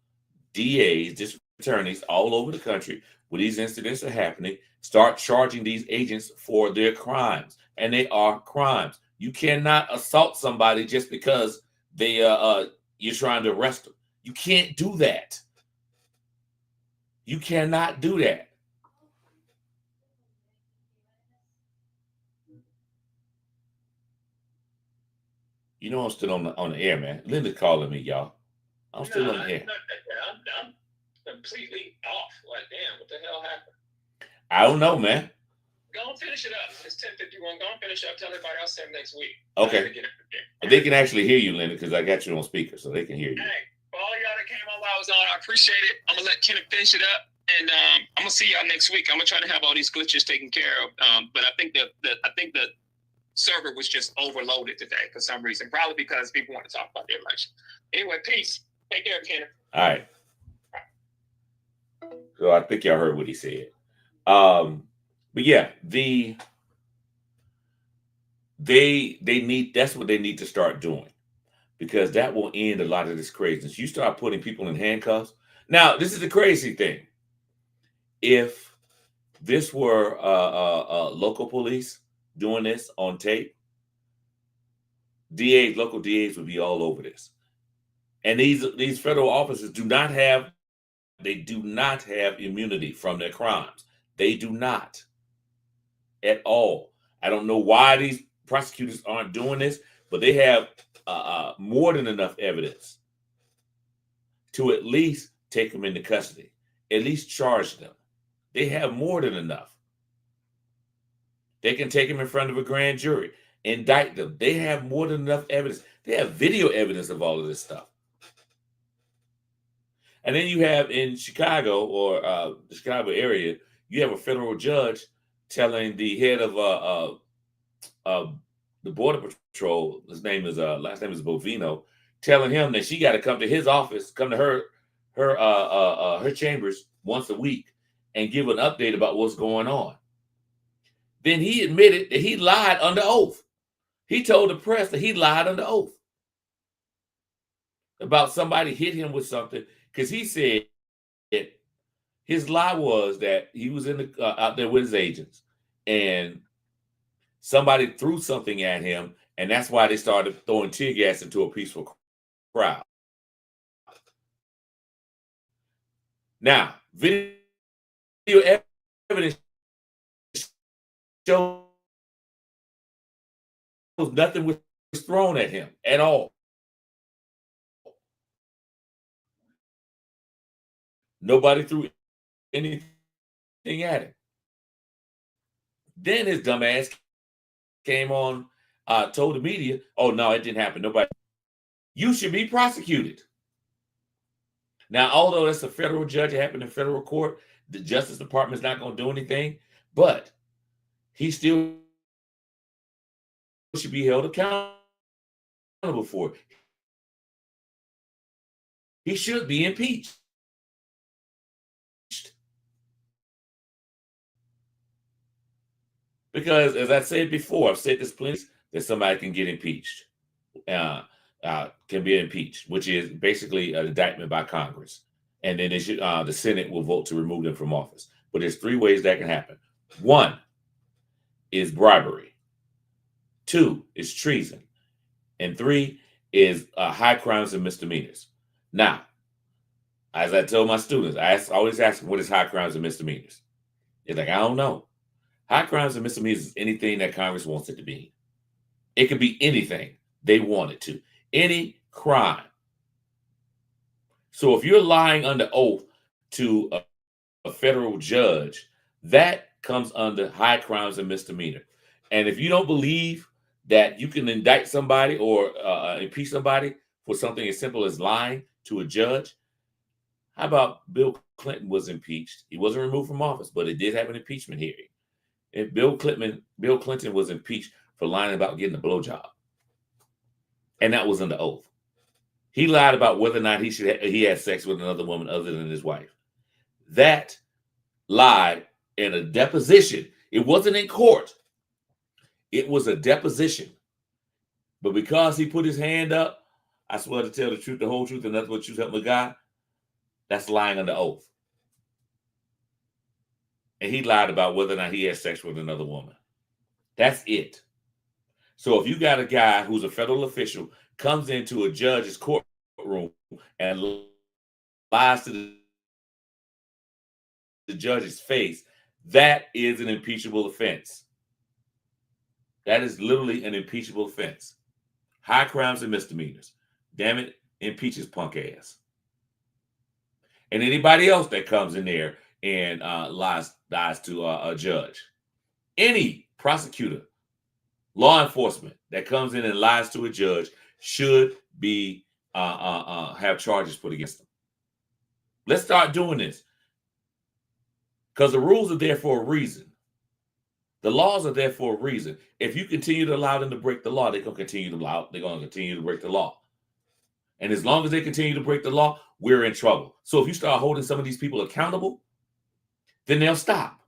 DAs, district attorneys all over the country where these incidents are happening, start charging these agents for their crimes. And they are crimes. You cannot assault somebody just because they you're trying to arrest them. You can't do that. You cannot do that. You know I'm still on the air, man. Linda's calling me, y'all. I'm still on the air.
I'm completely off. Like, damn, what the hell happened?
I don't know, man.
Go and finish it up. It's 10:51. Go and finish it up. Tell everybody else same next week.
Okay. They can actually hear you, Leonard, because I got you on speaker, so they can hear you.
Hey, for all y'all that came on while I was on, I appreciate it. I'm gonna let Kenneth finish it up, and I'm gonna see y'all next week. I'm gonna try to have all these glitches taken care of. But I think the server was just overloaded today for some reason, probably because people want to talk about the election. Anyway, peace. Take care, Kenneth.
All right. So I think y'all heard what he said. But yeah, they need, that's what they need to start doing, because that will end a lot of this craziness. You start putting people in handcuffs. Now, this is the crazy thing. If this were local police doing this on tape, local DAs would be all over this. And these federal officers do not have immunity from their crimes. They do not at all. I don't know why these prosecutors aren't doing this, but they have more than enough evidence to at least take them into custody, at least charge them. They have more than enough. They can take them in front of a grand jury, indict them. They have more than enough evidence. They have video evidence of all of this stuff. And then you have in Chicago, or the Chicago area, you have a federal judge telling the head of the Border Patrol, his name is last name is Bovino, telling him that she got to come to his office, come to her chambers once a week and give an update about what's going on. Then he admitted that he lied under oath. He told the press that he lied under oath about somebody hit him with something, because he said that his lie was that he was in the out there with his agents, and somebody threw something at him, and that's why they started throwing tear gas into a peaceful crowd. Now, video evidence shows nothing was thrown at him at all. Nobody threw anything at him. Then his dumb ass came on, told the media, oh, no, it didn't happen. Nobody. You should be prosecuted. Now, although that's a federal judge, it happened in federal court, the Justice Department is not going to do anything, but he still should be held accountable for it. He should be impeached. Because, as I said before, I've said this plenty, that somebody can get impeached, can be impeached, which is basically an indictment by Congress. And then the Senate will vote to remove them from office. But there's three ways that can happen. One is bribery. Two is treason. And three is high crimes and misdemeanors. Now, as I told my students, I always ask them, what is high crimes and misdemeanors? They're like, I don't know. High crimes and misdemeanors is anything that Congress wants it to be. It could be anything they want it to. Any crime. So if you're lying under oath to a federal judge, that comes under high crimes and misdemeanor. And if you don't believe that you can indict somebody or impeach somebody for something as simple as lying to a judge, how about Bill Clinton was impeached? He wasn't removed from office, but it did have an impeachment hearing. If Bill Clinton was impeached for lying about getting a blowjob, and that was under oath. He lied about whether or not he had sex with another woman other than his wife. That lie in a deposition. It wasn't in court. It was a deposition. But because he put his hand up, I swear to tell the truth, the whole truth, and nothing but truth, help me God, that's lying under oath. And he lied about whether or not he had sex with another woman. That's it. So if you got a guy who's a federal official, comes into a judge's courtroom and lies to the judge's face, that is an impeachable offense. That is literally an impeachable offense. High crimes and misdemeanors. Damn it, impeach his punk ass. And anybody else that comes in there and lies lies to a judge. Any prosecutor, law enforcement that comes in and lies to a judge should be have charges put against them. Let's start doing this, because the rules are there for a reason. The laws are there for a reason. If you continue to allow them to break the law, they're going to continue to break the law. And as long as they continue to break the law, we're in trouble. So if you start holding some of these people accountable, then they'll stop.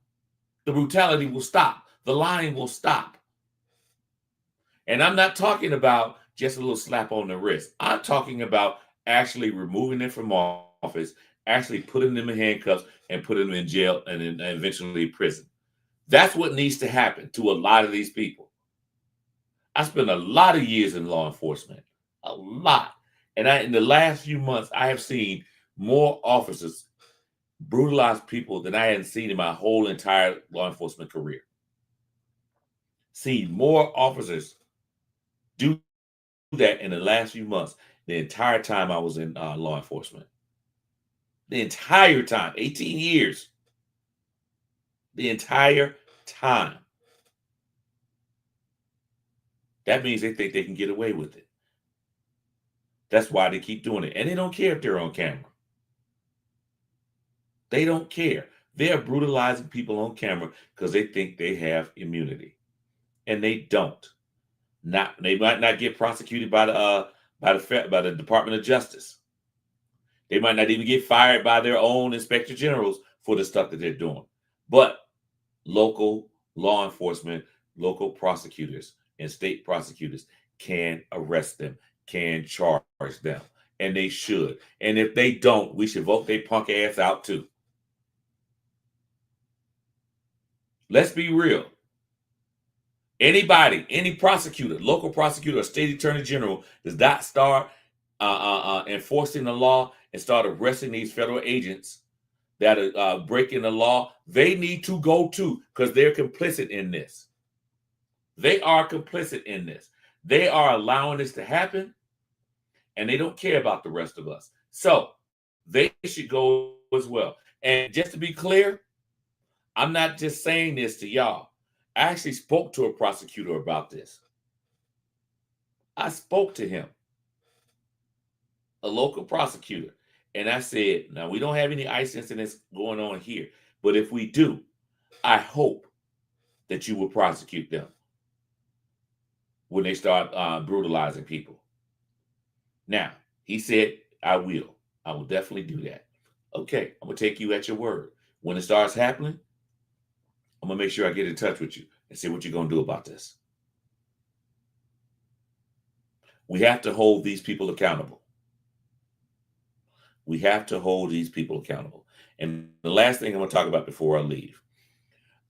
The brutality will stop. The lying will stop. And I'm not talking about just a little slap on the wrist. I'm talking about actually removing them from office, actually putting them in handcuffs and putting them in jail and then eventually prison. That's what needs to happen to a lot of these people. I spent a lot of years in law enforcement, a lot. And in the last few months, I have seen more officers brutalize people than I hadn't seen in my whole entire law enforcement career. Seen more officers do that in the last few months, the entire time I was in law enforcement. The entire time, 18 years. The entire time. That means they think they can get away with it. That's why they keep doing it. And they don't care if they're on camera. They don't care. They're brutalizing people on camera because they think they have immunity. And they don't. They might not get prosecuted by the Department of Justice. They might not even get fired by their own inspector generals for the stuff that they're doing. But local law enforcement, local prosecutors, and state prosecutors can arrest them, can charge them, and they should. And if they don't, we should vote their punk ass out too. Let's be real. Anybody, any prosecutor, local prosecutor, or state attorney general does not start enforcing the law and start arresting these federal agents that are breaking the law, they need to go too, because they're complicit in this. They are complicit in this. They are allowing this to happen, and they don't care about the rest of us. So they should go as well. And just to be clear, I'm not just saying this to y'all. I actually spoke to a prosecutor about this. I spoke to him, a local prosecutor, and I said, now we don't have any ICE incidents going on here, but if we do, I hope that you will prosecute them when they start brutalizing people. Now, he said, I will definitely do that. Okay, I'm going to take you at your word. When it starts happening, I'm going to make sure I get in touch with you and see what you're going to do about this. We have to hold these people accountable. We have to hold these people accountable. And the last thing I'm going to talk about before I leave.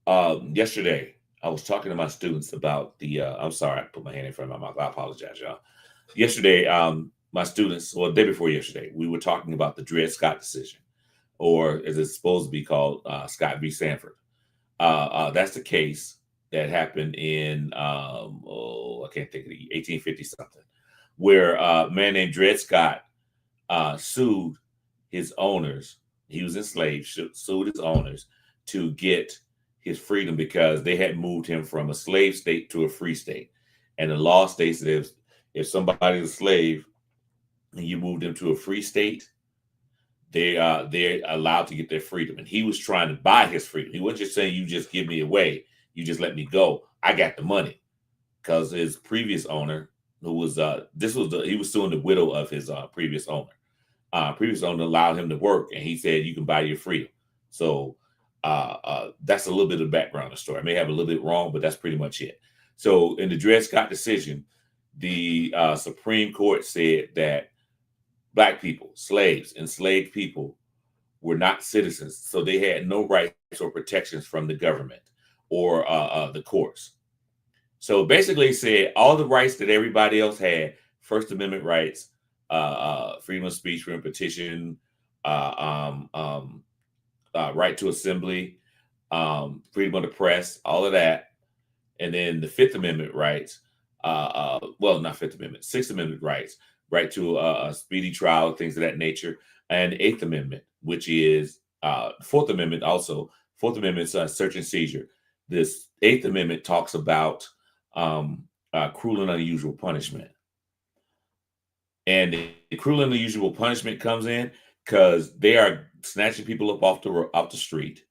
Yesterday, I was talking to my students about I'm sorry, I put my hand in front of my mouth. I apologize, y'all. Yesterday, my students, well, the day before yesterday, we were talking about the Dred Scott decision, or as it's supposed to be called, Scott v. Sanford. That's the case that happened in, I can't think of the 1850 something, where a man named Dred Scott sued his owners. He was enslaved, sued his owners to get his freedom because they had moved him from a slave state to a free state. And the law states that if somebody's a slave and you move them to a free state, they're allowed to get their freedom. And he was trying to buy his freedom. He wasn't just saying, you just give me away, you just let me go, I got the money. Because his previous owner, who was he was suing the widow of his previous owner. Previous owner allowed him to work, and he said, you can buy your freedom. So that's a little bit of background of the story. I may have a little bit wrong, but that's pretty much it. So in the Dred Scott decision, the Supreme Court said that Black people, slaves, enslaved people were not citizens. So they had no rights or protections from the government or the courts. So basically it said all the rights that everybody else had, First Amendment rights, freedom of speech, freedom of petition, right to assembly, freedom of the press, all of that. And then the Fifth Amendment rights, not Fifth Amendment, Sixth Amendment rights, right to a speedy trial, things of that nature. And the Eighth Amendment, which is Fourth Amendment also Fourth Amendment's search and seizure. This Eighth Amendment talks about cruel and unusual punishment. And the cruel and unusual punishment comes in because they are snatching people up off the street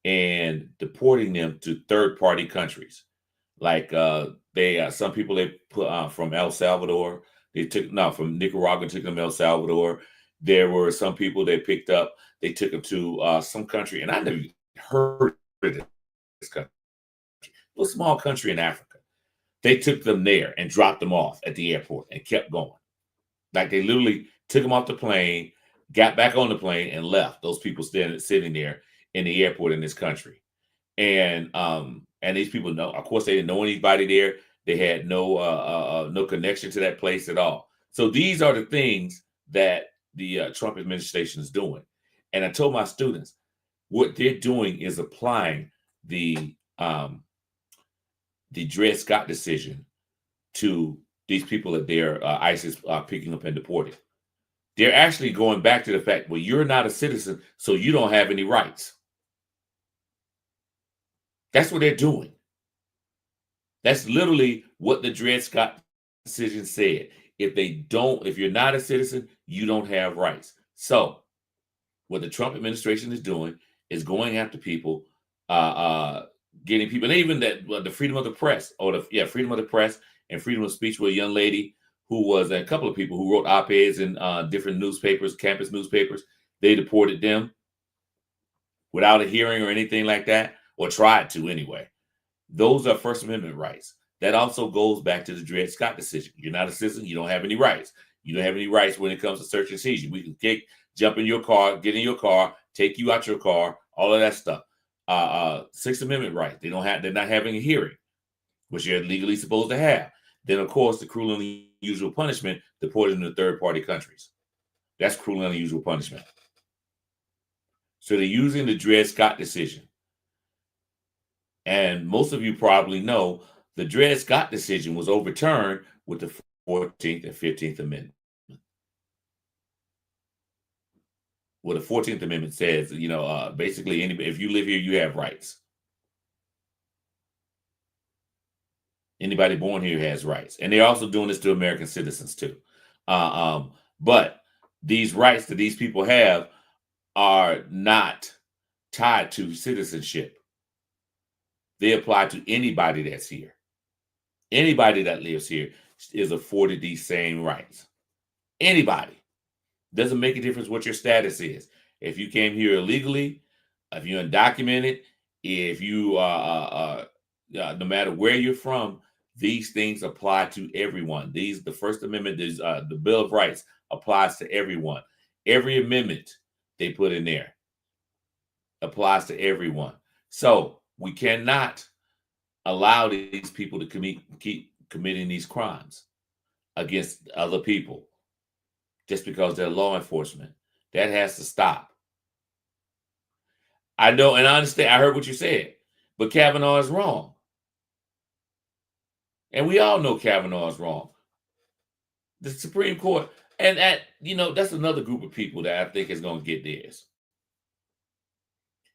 and deporting them to third-party countries. Like some people they put from El Salvador. From Nicaragua, took them to El Salvador. There were some people they picked up. They took them to some country, and I never heard of this country. A small country in Africa. They took them there and dropped them off at the airport and kept going. Like they literally took them off the plane, got back on the plane, and left. Those people sitting there in the airport in this country, and these people of course, they didn't know anybody there. They had no connection to that place at all. So these are the things that the Trump administration is doing. And I told my students, what they're doing is applying the Dred Scott decision to these people that they're ISIS picking up and deporting. They're actually going back to the fact, well, you're not a citizen, so you don't have any rights. That's what they're doing. That's literally what the Dred Scott decision said. If you're not a citizen, you don't have rights. So what the Trump administration is doing is going after people, getting people, and even the freedom of the press, freedom of the press and freedom of speech, where a young lady who was a couple of people who wrote op-eds in different newspapers, campus newspapers, they deported them without a hearing or anything like that, or tried to anyway. Those are First Amendment rights. That also goes back to the Dred Scott decision. You're not a citizen, you don't have any rights. You don't have any rights when it comes to search and seizure. We can jump in your car, get in your car, take you out your car, all of that stuff. Sixth Amendment rights. They're not having a hearing, which you're legally supposed to have. Then, of course, the cruel and unusual punishment, deported into third-party countries. That's cruel and unusual punishment. So they're using the Dred Scott decision. And most of you probably know the Dred Scott decision was overturned with the 14th and 15th Amendment. Well, the 14th Amendment says, basically, if you live here, you have rights. Anybody born here has rights. And they're also doing this to American citizens, too. But these rights that these people have are not tied to citizenship. They apply to anybody that's here. Anybody that lives here is afforded these same rights. Anybody. Doesn't make a difference what your status is. If you came here illegally, if you're undocumented, if you no matter where you're from, these things apply to everyone. The First Amendment, the Bill of Rights applies to everyone. Every amendment they put in there applies to everyone. So we cannot allow these people to keep committing these crimes against other people just because they're law enforcement. That has to stop. I know, and I understand. I heard what you said, but Kavanaugh is wrong. And we all know Kavanaugh is wrong. The Supreme Court, and that's another group of people that I think is going to get theirs.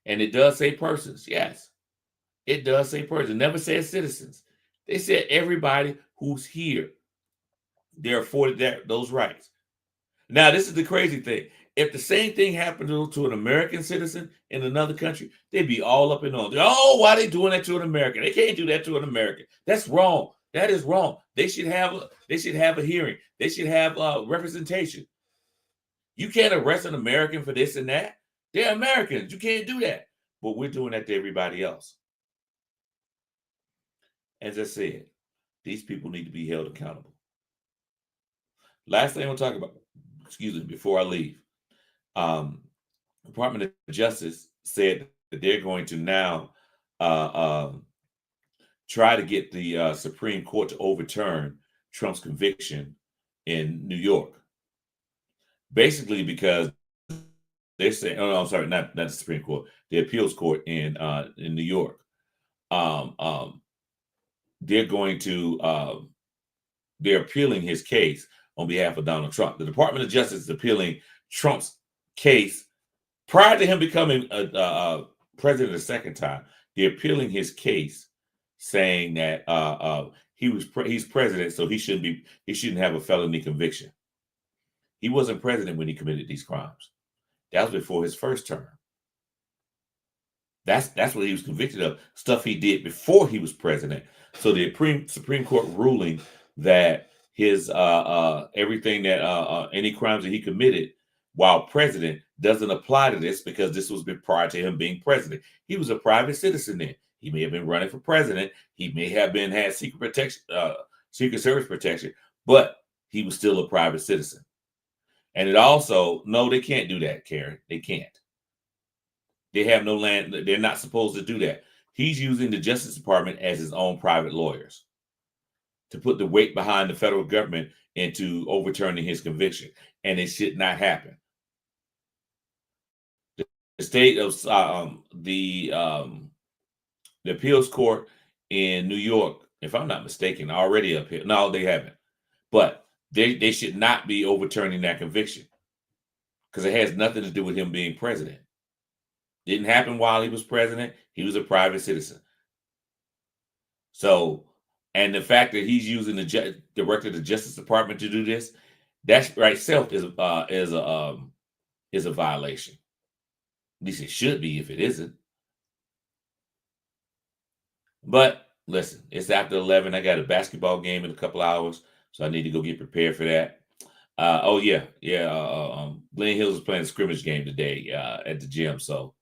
And it does say persons, yes. It does say persons. It never says citizens. They said everybody who's here, they're afforded those rights. Now, this is the crazy thing. If the same thing happened to an American citizen in another country, they'd be all up and on. Oh, why are they doing that to an American? They can't do that to an American. That's wrong. That is wrong. They should have a hearing. They should have representation. You can't arrest an American for this and that. They're Americans. You can't do that. But we're doing that to everybody else. As I said, these people need to be held accountable. Last thing I want to talk about, before I leave. Department of Justice said that they're going to now try to get the Supreme Court to overturn Trump's conviction in New York. Basically, because they're saying, oh no, I'm sorry, not the Supreme Court, the appeals court in New York. They're going to they're appealing his case on behalf of Donald Trump. The Department of Justice is appealing Trump's case prior to him becoming president the second time, they're appealing his case, saying that he's president, so he shouldn't have a felony conviction. He wasn't president when he committed these crimes. That was before his first term. That's what he was convicted of, stuff he did before he was president. So the Supreme Court ruling that his everything that any crimes that he committed while president doesn't apply to this, because this was prior to him being president. He was a private citizen then. He may have been running for president. He may have had secret protection, Secret Service protection, but he was still a private citizen. And it also, no, they can't do that, Karen. They can't. They have no land. They're not supposed to do that. He's using the Justice Department as his own private lawyers to put the weight behind the federal government into overturning his conviction. And it should not happen. The state of the appeals court in New York, if I'm not mistaken, already appealed. No, they haven't. But they should not be overturning that conviction, because it has nothing to do with him being president. Didn't happen while he was president. He was a private citizen. So, and the fact that he's using the director of the Justice Department to do this, that's right itself is a violation. At least it should be if it isn't. But listen, it's after 11. I got a basketball game in a couple hours, so I need to go get prepared for that. Glen Hills is playing a scrimmage game today at the gym, so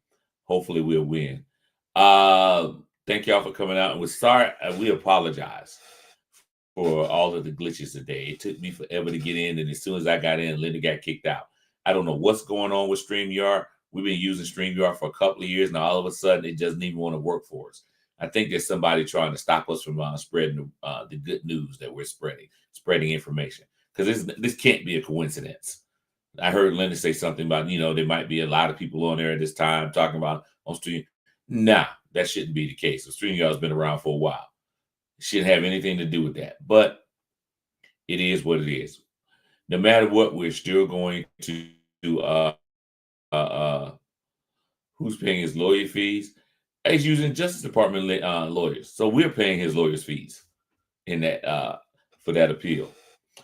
hopefully we'll win. Thank y'all for coming out, and we apologize for all of the glitches today. It took me forever to get in, and as soon as I got in, Linda got kicked out. I don't know what's going on with StreamYard. We've been using StreamYard for a couple of years now. All of a sudden, it doesn't even want to work for us. I think there's somebody trying to stop us from spreading the good news that we're spreading information, because this can't be a coincidence. I heard Linda say something about, there might be a lot of people on there at this time talking about on Stream. Nah, that shouldn't be the case. So StreamYard has been around for a while. It shouldn't have anything to do with that. But it is what it is. No matter what, we're still going to who's paying his lawyer fees? He's using Justice Department lawyers. So we're paying his lawyers' fees in that for that appeal.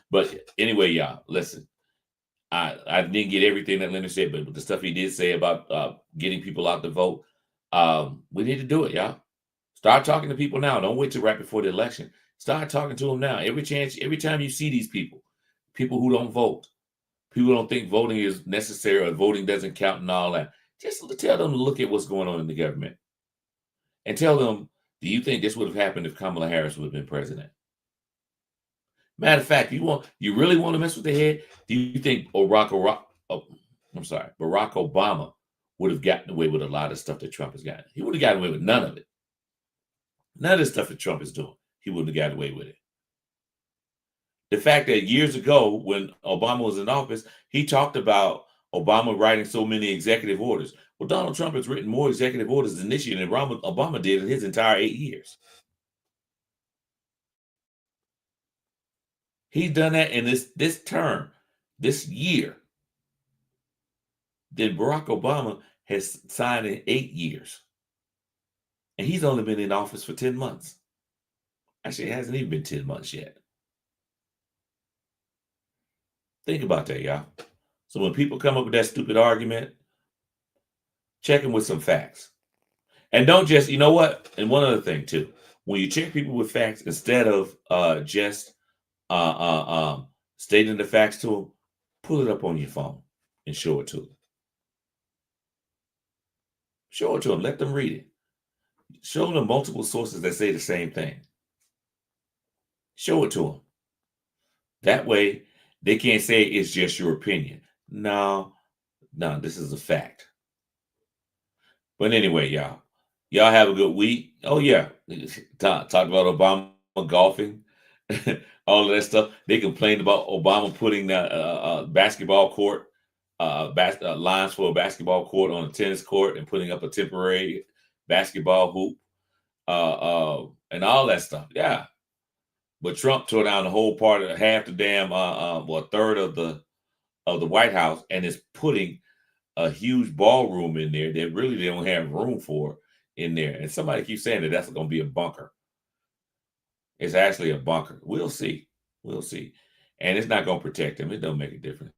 But anyway, y'all, listen. I didn't get everything that Leonard said, but the stuff he did say about getting people out to vote, we need to do it, y'all. Start talking to people now. Don't wait till right before the election. Start talking to them now. Every time you see these people who don't vote, people who don't think voting is necessary or voting doesn't count and all that, just tell them to look at what's going on in the government and tell them, do you think this would have happened if Kamala Harris would have been president? Matter of fact, you really want to mess with the head? Do you think Barack Obama would have gotten away with a lot of stuff that Trump has gotten? He would have gotten away with none of it. None of the stuff that Trump is doing, he wouldn't have gotten away with it. The fact that years ago, when Obama was in office, he talked about Obama writing so many executive orders. Well, Donald Trump has written more executive orders than this year than Obama did in his entire 8 years. He's done that in this term, this year, than Barack Obama has signed in 8 years. And he's only been in office for 10 months. Actually, it hasn't even been 10 months yet. Think about that, y'all. So when people come up with that stupid argument, check them with some facts. And don't just, you know what? And one other thing, too. When you check people with facts, instead of just stating the facts to them, pull it up on your phone and show it to them. Show it to them. Let them read it. Show them multiple sources that say the same thing. Show it to them. That way, they can't say it's just your opinion. No, this is a fact. But anyway, y'all have a good week. Oh, yeah. Talk about Obama golfing. All of that stuff. They complained about Obama putting the basketball court, lines for a basketball court on a tennis court and putting up a temporary basketball hoop and all that stuff. Yeah. But Trump tore down the whole part of half the damn, a third of the White House, and is putting a huge ballroom in there that really they don't have room for in there. And somebody keeps saying that that's going to be a bunker. It's actually a bunker. We'll see. We'll see. And it's not going to protect him. It don't make a difference.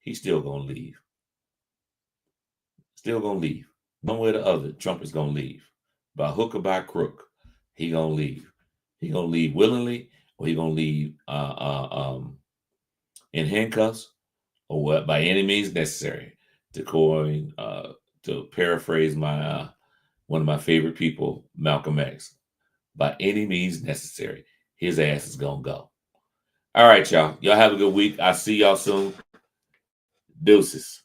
He's still going to leave. Still going to leave. One way or the other, Trump is going to leave. By hook or by crook, he going to leave. He going to leave willingly, or he going to leave in handcuffs, or what, by any means necessary. To paraphrase my one of my favorite people, Malcolm X, by any means necessary, his ass is gonna go. All right, y'all. Y'all have a good week. I'll see y'all soon. Deuces.